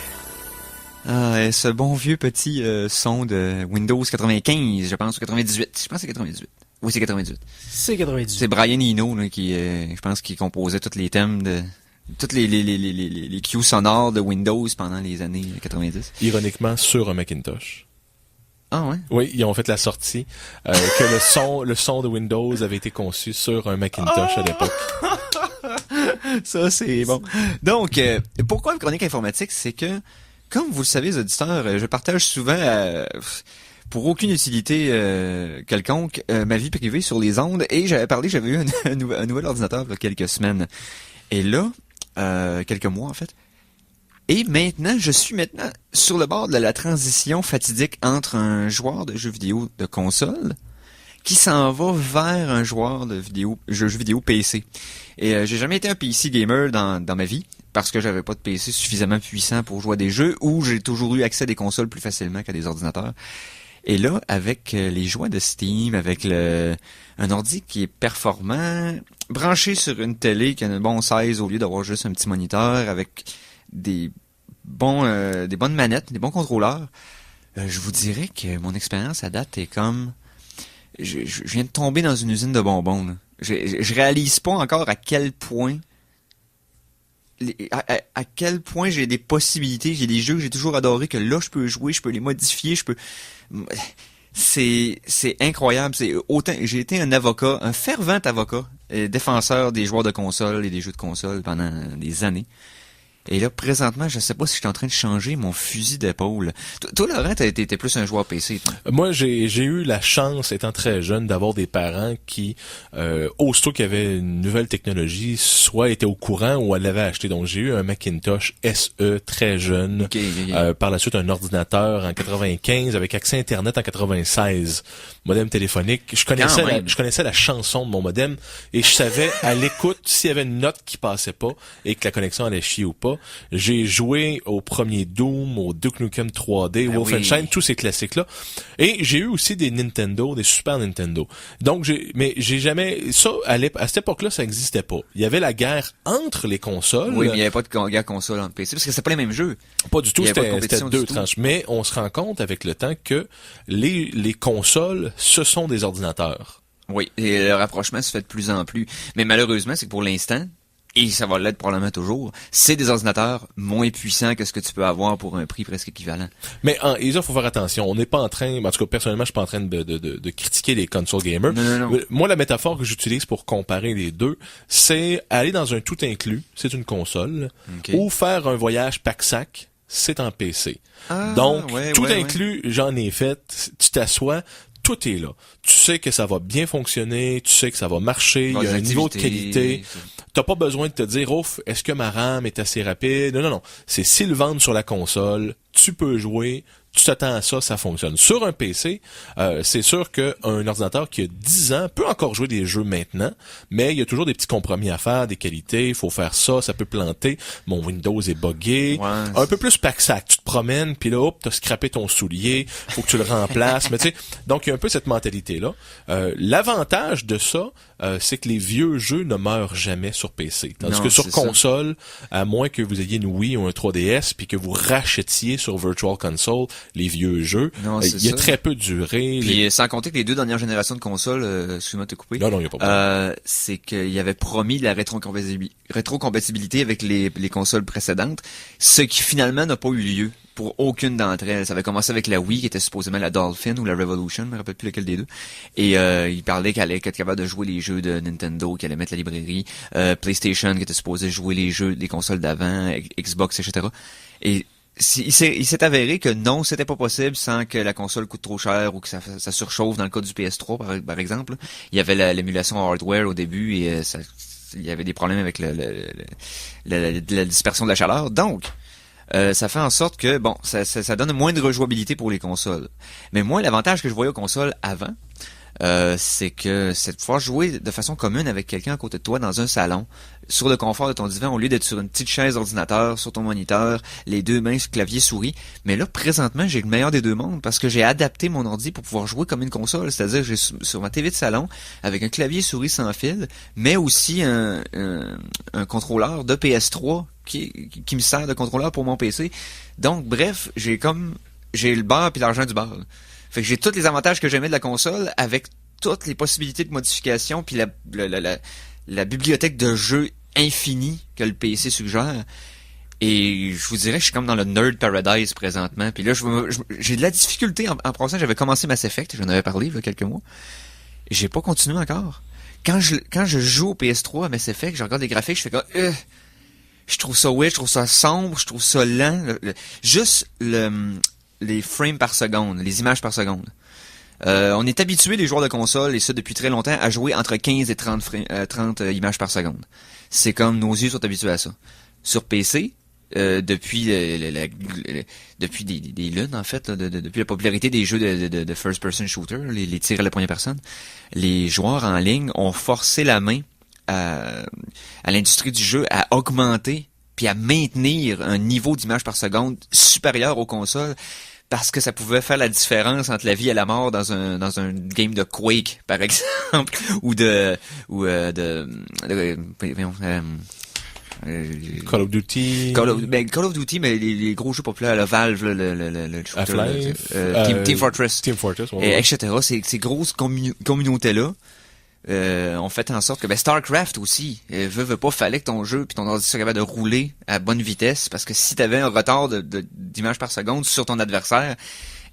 Ah, ce bon vieux petit son de Windows 95, je pense, ou 98. Je pense que c'est 98. Oui, c'est 98. C'est 98. C'est Brian Eno, là, qui, je pense, qui composait tous les thèmes de... Toutes les cues sonores de Windows pendant les années 90. Ironiquement, sur un Macintosh. Ah ouais? Oui, ils ont fait la sortie que le son de Windows avait été conçu sur un Macintosh à l'époque. Ça, c'est bon. Donc, pourquoi une chronique informatique? C'est que, comme vous le savez, les auditeurs, je partage souvent, pour aucune utilité quelconque, ma vie privée sur les ondes. Et j'avais eu un nouvel ordinateur il y a quelques semaines. Et là, quelques mois en fait. Et maintenant, je suis sur le bord de la transition fatidique entre un joueur de jeux vidéo de console qui s'en va vers un joueur de jeux vidéo PC. Et j'ai jamais été un PC gamer dans ma vie parce que j'avais pas de PC suffisamment puissant pour jouer à des jeux ou j'ai toujours eu accès à des consoles plus facilement qu'à des ordinateurs. Et là, avec les joies de Steam, avec un ordi qui est performant, branché sur une télé qui a un bon 16 au lieu d'avoir juste un petit moniteur, avec des bonnes manettes, des bons contrôleurs, je vous dirais que mon expérience à date est comme... Je viens de tomber dans une usine de bonbons. Là. Je réalise pas encore à quel point... À quel point j'ai des possibilités, j'ai des jeux que j'ai toujours adorés, que là je peux jouer, je peux les modifier, c'est incroyable, j'ai été un avocat, un fervent avocat, défenseur des joueurs de console et des jeux de console pendant des années. Et là, présentement, je sais pas si je suis en train de changer mon fusil d'épaule. Toi, Laurent, t'étais plus un joueur PC, toi. Moi, j'ai eu la chance, étant très jeune, d'avoir des parents qui, aussitôt qu'il y avait une nouvelle technologie, soit étaient au courant ou l'avaient acheté. Donc, j'ai eu un Macintosh SE très jeune. Okay. Par la suite, un ordinateur en 95 avec accès Internet en 96. Modem téléphonique. Je connaissais la chanson de mon modem et je savais à l'écoute s'il y avait une note qui passait pas et que la connexion allait chier ou pas. J'ai joué au premier Doom, au Duke Nukem 3D, Wolfenstein, tous ces classiques-là. Et j'ai eu aussi des Nintendo, des Super Nintendo. Donc, j'ai jamais... Ça, à cette époque-là, ça n'existait pas. Il y avait la guerre entre les consoles. Oui, mais il n'y avait pas de guerre console entre PC, parce que c'est pas les mêmes jeux. Pas du tout, c'était deux tranches. Mais on se rend compte avec le temps que les consoles, ce sont des ordinateurs. Oui, et le rapprochement se fait de plus en plus. Mais malheureusement, c'est que pour l'instant... Et ça va l'être probablement toujours. C'est des ordinateurs moins puissants que ce que tu peux avoir pour un prix presque équivalent. Mais et ça, faut faire attention. On n'est pas en train, en tout cas personnellement, je suis pas en train de critiquer les console gamers. Non. Moi, la métaphore que j'utilise pour comparer les deux, c'est aller dans un tout inclus, c'est une console, ou faire un voyage pack-sac, c'est en PC. Donc, tout inclus, j'en ai fait. Tu t'assois. Tout est là. Tu sais que ça va bien fonctionner, tu sais que ça va marcher, il y a un niveau de qualité. T'as pas besoin de te dire, ouf, est-ce que ma RAM est assez rapide? Non. C'est s'ils le vendent sur la console, tu peux jouer, tu t'attends à ça, ça fonctionne. Sur un PC, c'est sûr qu'un ordinateur qui a 10 ans peut encore jouer des jeux maintenant, mais il y a toujours des petits compromis à faire, des qualités, il faut faire ça peut planter, mon Windows est buggé. Ouais, un peu plus pack-sac, tu te promènes, puis là, hop, t'as scrappé ton soulier, faut que tu le remplaces, mais tu sais, donc il y a un peu cette mentalité-là. L'avantage de ça, c'est que les vieux jeux ne meurent jamais sur PC. Tandis Non, que sur c'est console, à moins que vous ayez une Wii ou un 3DS, puis que vous rachetiez sur Virtual Console les vieux jeux, Non, il y a très peu de durée. Puis sans compter que les 2 dernières générations de consoles, excuse-moi de te couper, Non, il n'y a pas de problème. c'est qu'il avait promis de la rétrocompatibilité avec les consoles précédentes, ce qui finalement n'a pas eu lieu pour aucune d'entre elles. Ça avait commencé avec la Wii, qui était supposément la Dolphin ou la Revolution, je me rappelle plus lequel des deux. Et il parlait qu'elle allait être capable de jouer les jeux de Nintendo, qu'elle allait mettre la librairie, PlayStation, qui était supposé jouer les jeux des consoles d'avant, Xbox, etc. Et il s'est avéré que non, c'était pas possible sans que la console coûte trop cher ou que ça surchauffe dans le cas du PS3, par exemple. Il y avait l'émulation hardware au début et il y avait des problèmes avec la dispersion de la chaleur. Donc, ça fait en sorte que, bon, ça donne moins de rejouabilité pour les consoles. Mais moi, l'avantage que je voyais aux consoles avant, c'est que c'est de pouvoir jouer de façon commune avec quelqu'un à côté de toi dans un salon, sur le confort de ton divan, au lieu d'être sur une petite chaise d'ordinateur, sur ton moniteur, les 2 mains sur clavier souris. Mais là, présentement, j'ai le meilleur des 2 mondes parce que j'ai adapté mon ordi pour pouvoir jouer comme une console. C'est-à-dire, j'ai sur ma TV de salon, avec un clavier souris sans fil, mais aussi un contrôleur de PS3 qui me sert de contrôleur pour mon PC. Donc, bref, j'ai le beurre puis l'argent du beurre. Fait que j'ai tous les avantages que j'aimais de la console avec toutes les possibilités de modification puis la bibliothèque de jeux infinie que le PC suggère. Et je vous dirais que je suis comme dans le nerd paradise présentement. Puis là, j'ai de la difficulté en passant. J'avais commencé Mass Effect, j'en avais parlé il y a quelques mois. Et j'ai pas continué encore. Quand je joue au PS3 à Mass Effect, je regarde les graphiques, je fais comme je trouve ça weird, je trouve ça sombre, je trouve ça lent. Juste les frames par seconde, les images par seconde. On est habitué, les joueurs de console, et ça depuis très longtemps, à jouer entre 15 et 30 images par seconde. C'est comme nos yeux sont habitués à ça. Sur PC, depuis des lunes, en fait, depuis la popularité des jeux de first-person shooter, les tirs à la première personne, les joueurs en ligne ont forcé la main à l'industrie du jeu à augmenter puis à maintenir un niveau d'image par seconde supérieur aux consoles parce que ça pouvait faire la différence entre la vie et la mort dans un game de Quake, par exemple, ou Call of Duty. Call of Duty, mais les gros jeux populaires, le Valve, le shooter, Half-Life, Team Fortress, ouais. etc. Ces grosses communautés-là ont fait en sorte que StarCraft aussi, veut pas, fallait que ton jeu puis ton ordi soit capable de rouler à bonne vitesse, parce que si t'avais un retard d'image par seconde sur ton adversaire,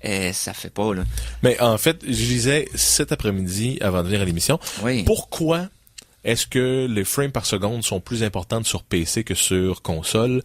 ça fait pas, là. Mais en fait, je lisais cet après-midi avant de venir à l'émission, oui. Pourquoi est-ce que les frames par seconde sont plus importantes sur PC que sur console?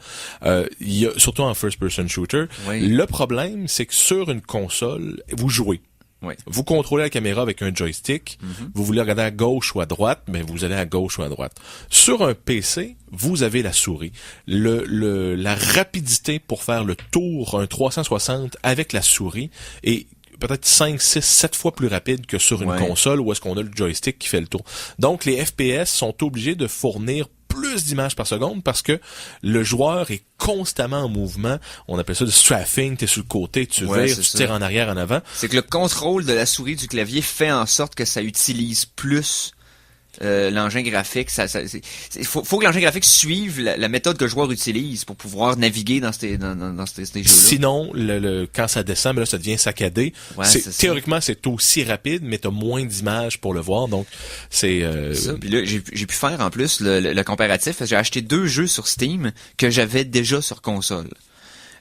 Il y a, surtout en first-person shooter. Oui. Le problème, c'est que sur une console, vous jouez. Oui. Vous contrôlez la caméra avec un joystick. Vous voulez regarder à gauche ou à droite, mais vous allez à gauche ou à droite. Sur un PC, vous avez la souris. La rapidité pour faire le tour, un 360 avec la souris est peut-être 5, 6, 7 fois plus rapide que sur une console où est-ce qu'on a le joystick qui fait le tour. Donc, les FPS sont obligés de fournir plus d'images par seconde parce que le joueur est constamment en mouvement. On appelle ça du strafing. T'es sur le côté, tu vires, tu tires en arrière, en avant. C'est que le contrôle de la souris du clavier fait en sorte que ça utilise plus l'engin graphique. Faut que l'engin graphique suive la méthode que le joueur utilise pour pouvoir naviguer dans ces jeux-là. Sinon, quand ça descend, là, ça devient saccadé. Théoriquement, c'est aussi rapide, mais t'as moins d'images pour le voir. Donc, c'est... Ça. Puis là, j'ai pu faire en plus le comparatif. J'ai acheté 2 jeux sur Steam que j'avais déjà sur console.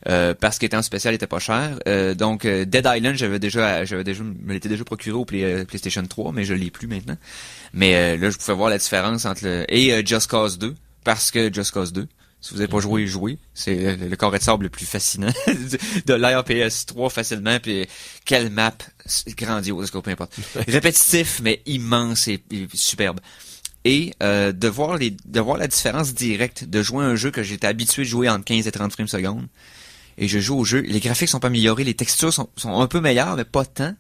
Parce qu'étant spécial, il était pas cher. Donc Dead Island, me l'étais déjà procuré au PlayStation 3, mais je l'ai plus maintenant. Mais là, je pouvais voir la différence entre et Just Cause 2, parce que Just Cause 2, si vous n'avez pas joué, jouez. C'est le carré de sable le plus fascinant de l'ère PS3 facilement. Puis quelle map grandiose, peu importe. Répétitif, mais immense et superbe. Et de voir la différence directe, de jouer à un jeu que j'étais habitué de jouer entre 15 et 30 frames secondes. Et je joue au jeu, les graphiques sont pas améliorés, les textures sont un peu meilleures, mais pas tant.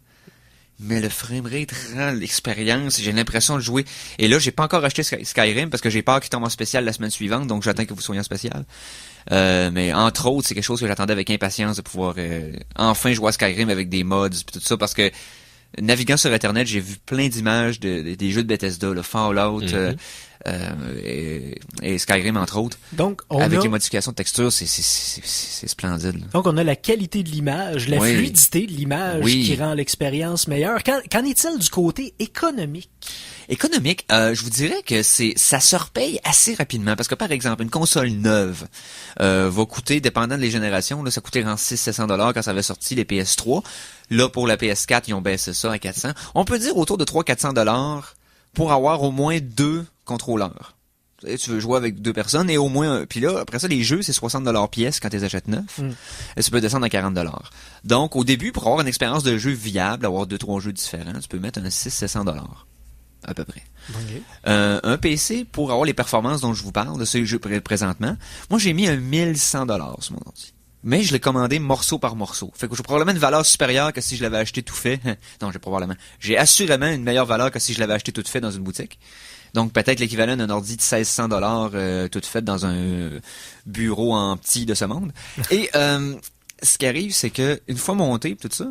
Mais le framerate rend l'expérience, j'ai l'impression de jouer. Et là, j'ai pas encore acheté Skyrim parce que j'ai peur qu'il tombe en spécial la semaine suivante, donc j'attends que vous soyez en spécial. Mais entre autres, c'est quelque chose que j'attendais avec impatience de pouvoir enfin jouer à Skyrim avec des mods et tout ça, parce que naviguant sur Internet, j'ai vu plein d'images des jeux de Bethesda, le Fallout et Skyrim entre autres. Donc, avec les modifications de texture, c'est splendide. Là. Donc, on a la qualité de l'image, la fluidité de l'image qui rend l'expérience meilleure. Qu'en est-il du côté économique? Économique, je vous dirais que ça se repaye assez rapidement parce que par exemple une console neuve va coûter, dépendant des générations, là ça coûtait en 600-700$ quand ça avait sorti les PS3. Là pour la PS4 ils ont baissé ça à 400. On peut dire autour de 300-400$ pour avoir au moins 2 contrôleurs. Tu veux jouer avec 2 personnes et au moins puis là après ça les jeux c'est 60$ pièce quand tu les achètes neufs. Et ça peut descendre à 40$. Donc au début pour avoir une expérience de jeu viable, avoir 2-3 jeux différents, tu peux mettre un 600-700$. À peu près. Okay. Un PC, pour avoir les performances dont je vous parle, de ce jeu présentement, moi j'ai mis un 1100$ sur mon ordi. Mais je l'ai commandé morceau par morceau. Fait que j'ai probablement une valeur supérieure que si je l'avais acheté tout fait. Non, j'ai assurément une meilleure valeur que si je l'avais acheté tout fait dans une boutique. Donc peut-être l'équivalent d'un ordi de 1600$ tout fait dans un bureau en petit de ce monde. Et ce qui arrive, c'est que une fois monté tout ça,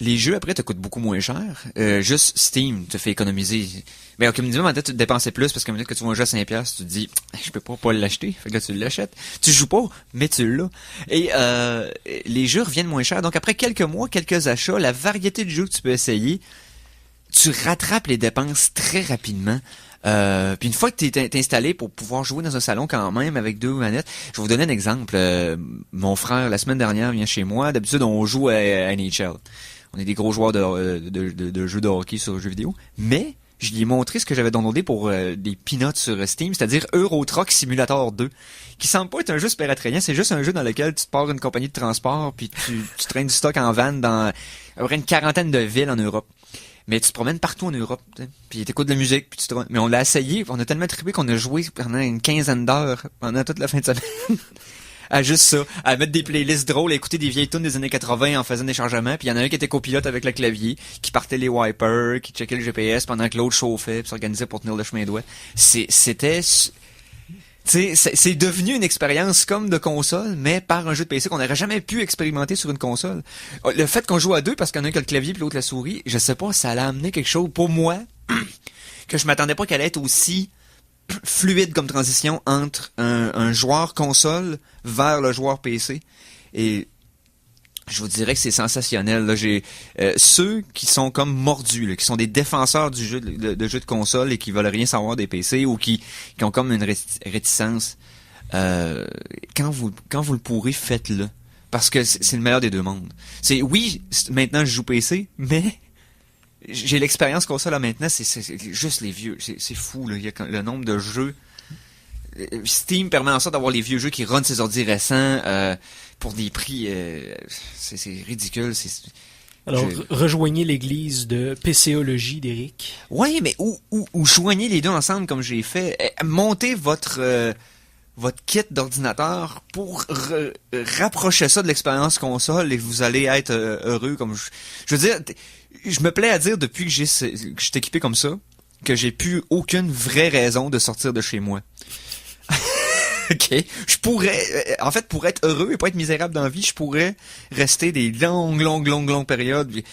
les jeux, après, te coûtent beaucoup moins cher. Juste Steam te fait économiser. Mais au minimum, en tête, tu te dépensais plus parce que quand tu vas jouer à 5$, tu te dis, je peux pas l'acheter. Fait que là, tu l'achètes. Tu joues pas, mais tu l'as. Et les jeux reviennent moins cher. Donc, après quelques mois, quelques achats, la variété de jeux que tu peux essayer, tu rattrapes les dépenses très rapidement. Puis une fois que t'es installé pour pouvoir jouer dans un salon quand même avec 2 manettes, je vais vous donner un exemple. Mon frère, la semaine dernière, vient chez moi. D'habitude, on joue à NHL. On est des gros joueurs de jeux de hockey sur jeux vidéo. Mais, je lui ai montré ce que j'avais downloadé pour des peanuts sur Steam, c'est-à-dire Euro Truck Simulator 2, qui semble pas être un jeu super attrayant, c'est juste un jeu dans lequel tu te pars une compagnie de transport, puis tu traînes du stock en van dans à peu près une quarantaine de villes en Europe. Mais tu te promènes partout en Europe, puis t'écoutes de la musique, puis mais on l'a essayé, on a tellement trippé qu'on a joué pendant une 15aine d'heures, pendant toute la fin de semaine. À juste ça, à mettre des playlists drôles, à écouter des vieilles tunes des années 80 en faisant des changements, puis il y en a un qui était copilote avec le clavier, qui partait les wipers, qui checkait le GPS pendant que l'autre chauffait, puis s'organisait pour tenir le chemin de doigt. C'était c'est devenu une expérience comme de console, mais par un jeu de PC qu'on n'aurait jamais pu expérimenter sur une console. Le fait qu'on joue à 2 parce qu'il y en a un qui a le clavier puis l'autre la souris, je sais pas, ça allait amener quelque chose pour moi que je m'attendais pas qu'elle allait être aussi fluide comme transition entre un joueur console vers le joueur PC. Et je vous dirais que c'est sensationnel. Là, j'ai ceux qui sont comme mordus, là, qui sont des défenseurs du jeu de jeux de console et qui veulent rien savoir des PC ou qui ont comme une réticence. Quand vous le pourrez, faites-le. Parce que c'est le meilleur des deux mondes. Maintenant je joue PC, mais j'ai l'expérience console là maintenant, c'est juste les vieux. C'est fou, là. Il y a le nombre de jeux. Steam permet en sorte d'avoir les vieux jeux qui runnent ses ordi récents pour des prix. C'est ridicule. Alors, rejoignez l'église de PCologie d'Éric. Oui, mais ou joignez les deux ensemble comme j'ai fait. Montez votre kit d'ordinateur pour rapprocher ça de l'expérience console et vous allez être heureux. Comme je veux dire, je me plais à dire depuis que je suis équipé comme ça que j'ai plus aucune vraie raison de sortir de chez moi. OK. Je pourrais, en fait, pour être heureux et pas être misérable dans la vie, je pourrais rester des longues périodes, puis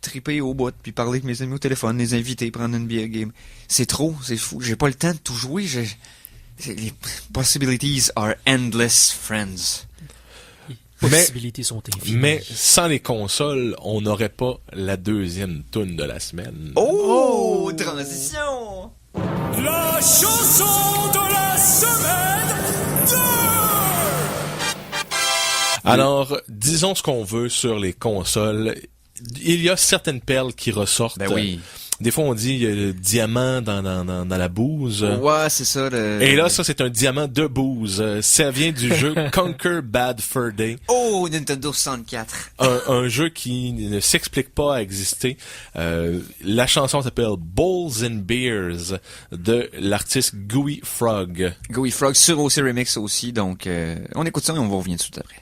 triper au bout, puis parler avec mes amis au téléphone, les inviter, prendre une bière game. C'est trop, c'est fou. J'ai pas le temps de tout jouer. Les possibilities are endless, friends. Les possibilités sont infinies. Mais sans les consoles, on n'aurait pas la deuxième toune de la semaine. Oh, transition! La chanson de la semaine 2! Alors, disons ce qu'on veut sur les consoles. Il y a certaines perles qui ressortent. Ben oui. Des fois, on dit le diamant dans la bouse. Ouais, c'est ça. Et là, ça, c'est un diamant de bouse. Ça vient du jeu Conquer Bad Fur Day. Oh, Nintendo 64. Un jeu qui ne s'explique pas à exister. La chanson s'appelle Bowls and Beers de l'artiste Gooey Frog. Gooey Frog sur OC Remix aussi. Donc, on écoute ça et on va revenir tout de suite après.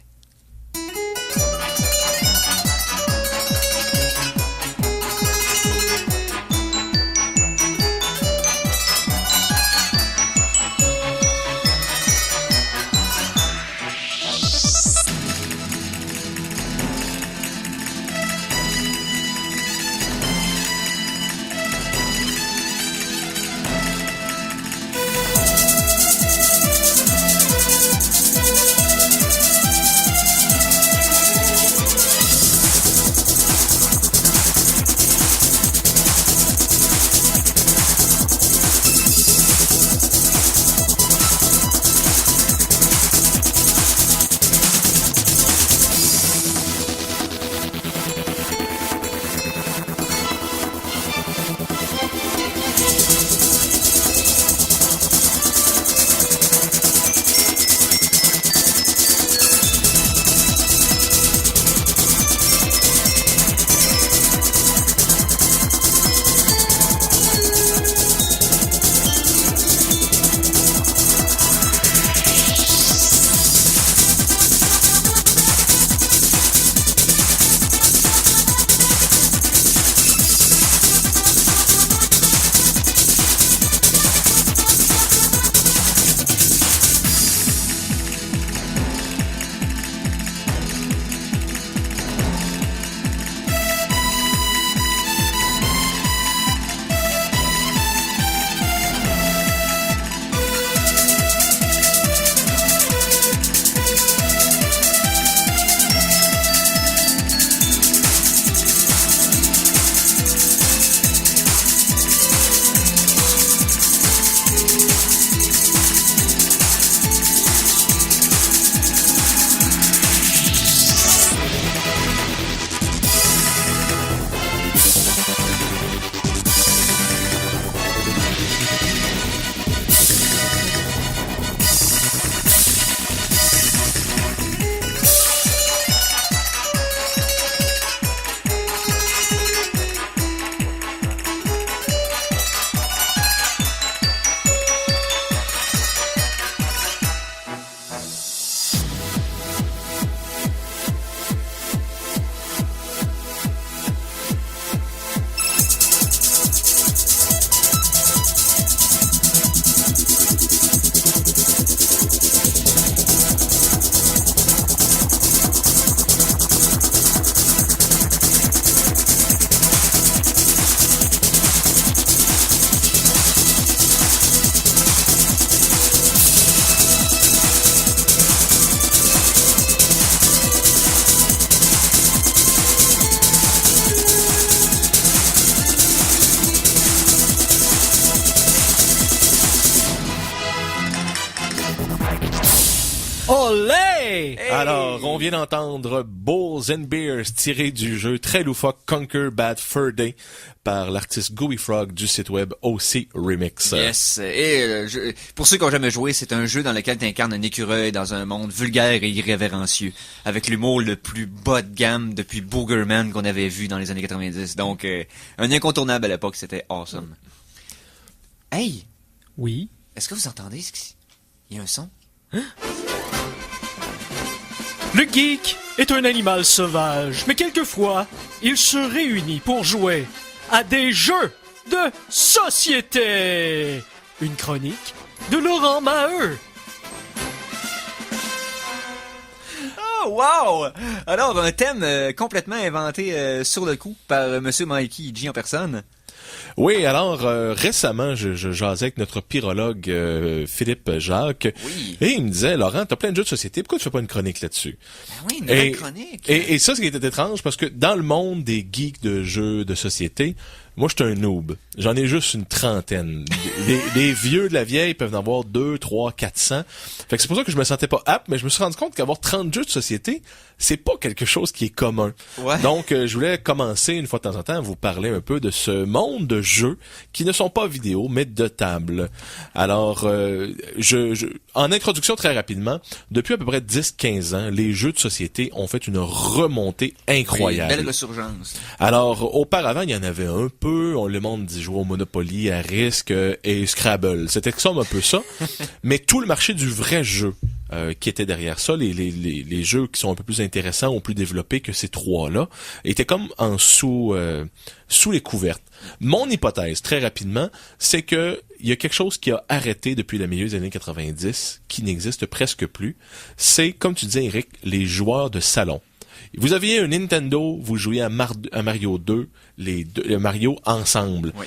Olé! Alors, on vient d'entendre Bulls and Bears tiré du jeu très loufoque Conquer Bad Fur Day par l'artiste Gooey Frog du site web OC Remix. Yes. Et pour ceux qui n'ont jamais joué, c'est un jeu dans lequel tu incarnes un écureuil dans un monde vulgaire et irrévérencieux, avec l'humour le plus bas de gamme depuis Boogerman qu'on avait vu dans les années 90. Donc, un incontournable à l'époque, c'était awesome. Hey! Oui? Est-ce que vous entendez? Il y a un son? Le geek est un animal sauvage, mais quelquefois, il se réunit pour jouer à des jeux de société. Une chronique de Laurent Maheu. Oh, wow! Alors, un thème complètement inventé sur le coup par Monsieur Mikey G en personne. Oui, alors récemment, je jasais avec notre pyrologue Philippe Jacques, Oui. et il me disait, Laurent, t'as plein de jeux de société, pourquoi tu fais pas une chronique là-dessus? Ben oui, une nouvelle chronique. Et ça, ce qui était étrange, parce que dans le monde des geeks de jeux de société, moi, je suis un noob. J'en ai juste une trentaine. Les vieux de la vieille peuvent en avoir 2, 3, 400. Fait que c'est pour ça que je me sentais pas apte, mais je me suis rendu compte qu'avoir 30 jeux de société, c'est pas quelque chose qui est commun. Ouais. Donc, je voulais commencer une fois de temps en temps à vous parler un peu de ce monde de jeux qui ne sont pas vidéo, mais de table. Alors, en introduction très rapidement, depuis à peu près 10-15 ans, les jeux de société ont fait une remontée incroyable. Oui, belle ressurgence. Alors, auparavant, il y en avait un peu. Le monde dit jouer au Monopoly, à Risk et Scrabble. C'était comme un peu ça. Mais tout le marché du vrai jeu qui était derrière ça, les jeux qui sont un peu plus intéressants ou plus développés que ces trois-là, étaient comme en sous les couvertes. Mon hypothèse, très rapidement, c'est que il y a quelque chose qui a arrêté depuis le milieu des années 90, qui n'existe presque plus. C'est, comme tu disais, Eric, les joueurs de salon. Vous aviez un Nintendo, vous jouiez à Mario 2, les Mario ensemble. Oui.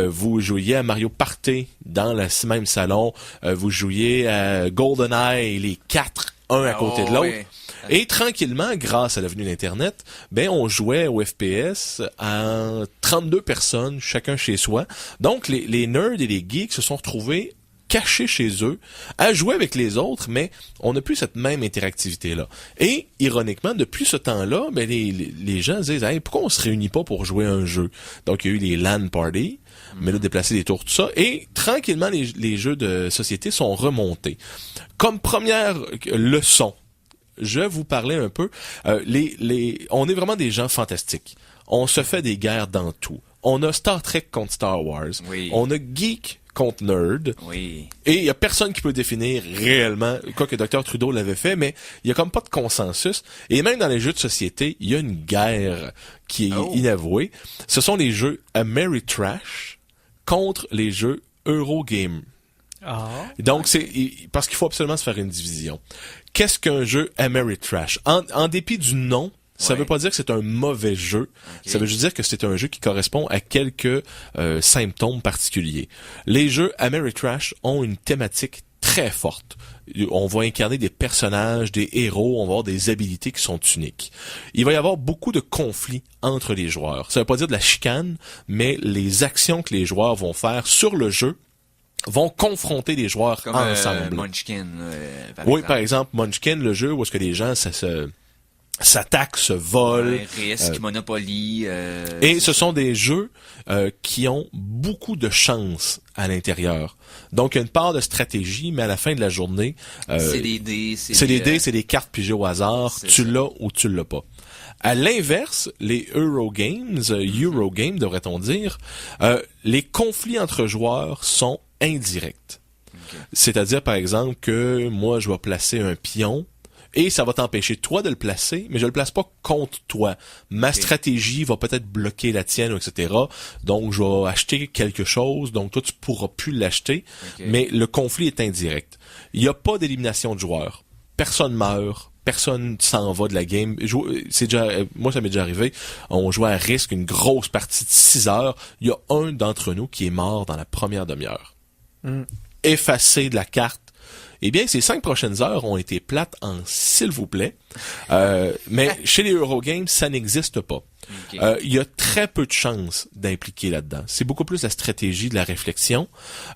Vous jouiez à Mario Party dans le même salon. Vous jouiez à GoldenEye, les 4, un à côté de l'autre. Oui. Et tranquillement, grâce à l'avenue d'Internet, on jouait au FPS à 32 personnes, chacun chez soi. Donc, les nerds et les geeks se sont retrouvés cachés chez eux, à jouer avec les autres, mais on n'a plus cette même interactivité-là. Et, ironiquement, depuis ce temps-là, les gens disent « Hey, pourquoi on se réunit pas pour jouer à un jeu? » Donc, il y a eu les LAN parties, mais là, déplacer des tours, tout ça, et tranquillement, les jeux de société sont remontés. Comme première leçon, je vais vous parler un peu, on est vraiment des gens fantastiques. On se fait des guerres dans tout. On a Star Trek contre Star Wars. Oui. On a geek contre nerd. Oui. Et il y a personne qui peut définir réellement, quoi que Dr. Trudeau l'avait fait, mais il y a comme pas de consensus. Et même dans les jeux de société, il y a une guerre qui est inavouée. Ce sont les jeux Ameritrash contre les jeux Eurogame. Donc, c'est parce qu'il faut absolument se faire une division. Qu'est-ce qu'un jeu Ameritrash? En dépit du nom, ça veut pas dire que c'est un mauvais jeu. Okay. Ça veut juste dire que c'est un jeu qui correspond à quelques symptômes particuliers. Les jeux Ameritrash ont une thématique très forte. On va incarner des personnages, des héros, on va avoir des habilités qui sont uniques. Il va y avoir beaucoup de conflits entre les joueurs. Ça veut pas dire de la chicane, mais les actions que les joueurs vont faire sur le jeu vont confronter les joueurs comme ensemble. Munchkin, par exemple, Munchkin, le jeu où est-ce que les gens s'attaquent, se volent. Risk, Monopoly. Et ce sont des jeux qui ont beaucoup de chance à l'intérieur. Donc, il y a une part de stratégie, mais à la fin de la journée... c'est des dés. C'est des dés, c'est des cartes pigées au hasard. Tu l'as ou tu l'as pas. À l'inverse, les Eurogames devrait-on dire, les conflits entre joueurs sont indirects. Okay. C'est-à-dire, par exemple, que moi, je vais placer un pion et ça va t'empêcher, toi, de le placer, mais je le place pas contre toi. Ma stratégie va peut-être bloquer la tienne, etc. Donc, je vais acheter quelque chose, donc toi, tu pourras plus l'acheter, mais le conflit est indirect. Il n'y a pas d'élimination de joueurs. Personne meurt. Personne s'en va de la game. Moi, ça m'est déjà arrivé. On jouait à Risk une grosse partie de 6 heures. Il y a un d'entre nous qui est mort dans la première demi-heure. Effacé de la carte. Eh bien, ces 5 prochaines heures ont été plates en s'il vous plaît. Mais chez les Eurogames, ça n'existe pas. Okay. Il y a très peu de chances d'impliquer là-dedans. C'est beaucoup plus la stratégie, de la réflexion.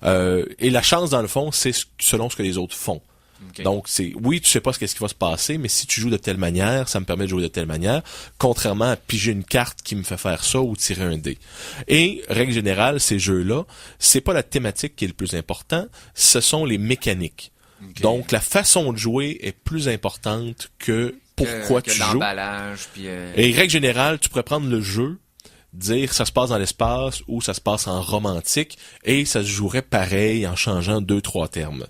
Et la chance, dans le fond, c'est selon ce que les autres font. Okay. Donc, oui, tu sais pas qu'est-ce qui va se passer, mais si tu joues de telle manière, ça me permet de jouer de telle manière, contrairement à piger une carte qui me fait faire ça ou tirer un dé. Et, règle générale, ces jeux-là, c'est pas la thématique qui est le plus important, ce sont les mécaniques. Okay. Donc, la façon de jouer est plus importante que pourquoi tu joues. L'emballage, puis Et règle générale, tu pourrais prendre le jeu, dire ça se passe dans l'espace ou ça se passe en romantique, et ça se jouerait pareil en changeant 2-3 termes.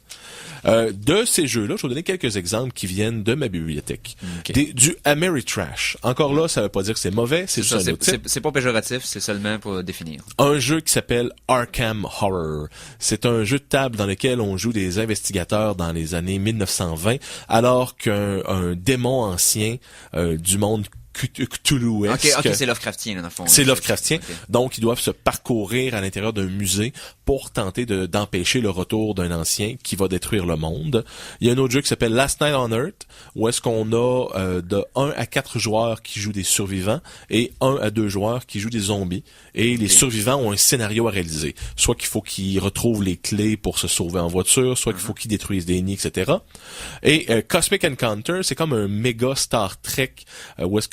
De ces jeux-là, je vais vous donner quelques exemples qui viennent de ma bibliothèque. Okay. Du Ameritrash. Encore là, ça veut pas dire que c'est mauvais, c'est juste un autre type. C'est pas péjoratif, c'est seulement pour définir. Un jeu qui s'appelle Arkham Horror. C'est un jeu de table dans lequel on joue des investigateurs dans les années 1920, alors qu'un démon ancien du monde Cthulhuesque. Ok, c'est Lovecraftien, là, dans le fond. C'est Lovecraftien. Okay. Donc, ils doivent se parcourir à l'intérieur d'un musée pour tenter d'empêcher le retour d'un ancien qui va détruire le monde. Il y a un autre jeu qui s'appelle Last Night on Earth, où est-ce qu'on a de 1 à 4 joueurs qui jouent des survivants et 1 à 2 joueurs qui jouent des zombies. Et les survivants ont un scénario à réaliser. Soit qu'il faut qu'ils retrouvent les clés pour se sauver en voiture, soit qu'il faut qu'ils détruisent des nids, etc. Et Cosmic Encounter, c'est comme un méga Star Trek où est-ce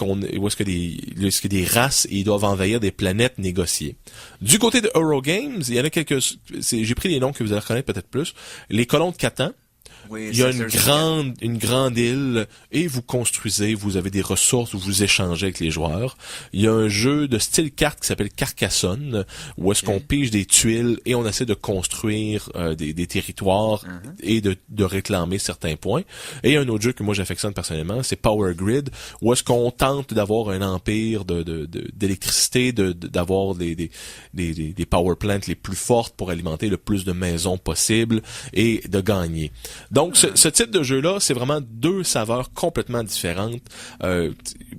que des races et ils doivent envahir des planètes négociées. Du côté de Eurogames, il y en a j'ai pris les noms que vous allez reconnaître peut-être plus. Les Colons de Catan. Oui, il y a une grande île et vous construisez, vous avez des ressources où vous échangez avec les joueurs. Il y a un jeu de style carte qui s'appelle Carcassonne où est-ce qu'on pige des tuiles et on essaie de construire des territoires et de réclamer certains points. Et il y a un autre jeu que moi j'affectionne personnellement, c'est Power Grid où est-ce qu'on tente d'avoir un empire d'électricité, d'avoir des power plants les plus fortes pour alimenter le plus de maisons possible et de gagner. Donc, ce type de jeu-là, c'est vraiment deux saveurs complètement différentes.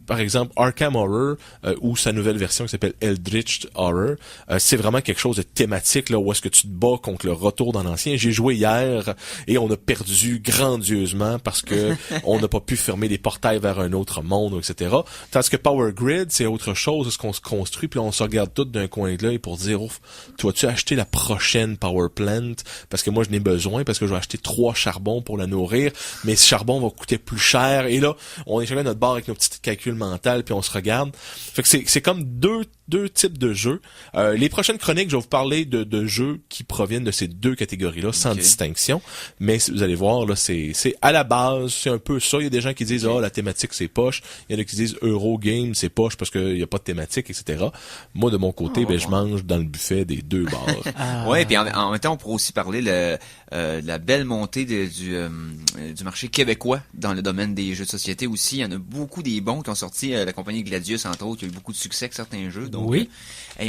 Par exemple, Arkham Horror, ou sa nouvelle version qui s'appelle Eldritch Horror, c'est vraiment quelque chose de thématique, là, où est-ce que tu te bats contre le retour dans l'ancien. J'ai joué hier, et on a perdu grandieusement parce que on n'a pas pu fermer les portails vers un autre monde, etc. Tandis que Power Grid, c'est autre chose, est-ce qu'on se construit, puis on se regarde tout d'un coin de l'œil pour dire, ouf, tu vas-tu acheter la prochaine Power Plant? Parce que moi, je n'ai besoin, parce que je vais acheter 3 charbons pour la nourrir, mais ce charbon va coûter plus cher. Et là, on est chacun à notre bord avec nos petits calculs mentaux, puis on se regarde. Fait que c'est comme deux types de jeux. Les prochaines chroniques, je vais vous parler de jeux qui proviennent de ces deux catégories-là, sans distinction. Mais vous allez voir, là, c'est à la base, c'est un peu ça. Il y a des gens qui disent, la thématique, c'est poche. Il y en a qui disent, Eurogame, c'est poche parce qu'il n'y a pas de thématique, etc. Moi, de mon côté, je mange dans le buffet des deux bars. Ouais, puis en même temps, on pourrait aussi parler de la belle montée du marché québécois dans le domaine des jeux de société aussi. Il y en a beaucoup des bons qui ont sorti, la compagnie Gladius, entre autres, il y a eu beaucoup de succès avec certains jeux. Donc, oui.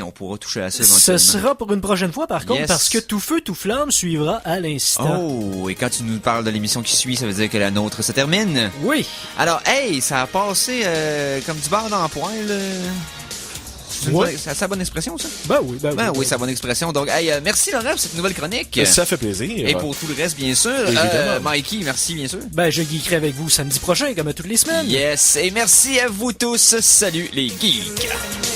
On pourra toucher à ça éventuellement. Ce sera pour une prochaine fois, par contre, parce que Tout Feu, Tout Flamme suivra à l'instant. Oh, et quand tu nous parles de l'émission qui suit, ça veut dire que la nôtre se termine. Oui. Alors, ça a passé comme du beurre dans le poêle. C'est sa bonne expression, ça? Ben oui, c'est sa bonne expression. Donc, merci Laurent pour cette nouvelle chronique. Ça fait plaisir. Et pour tout le reste, bien sûr. Mikey, merci, bien sûr. Je geekerai avec vous samedi prochain, comme à toutes les semaines. Yes, et merci à vous tous. Salut les geeks.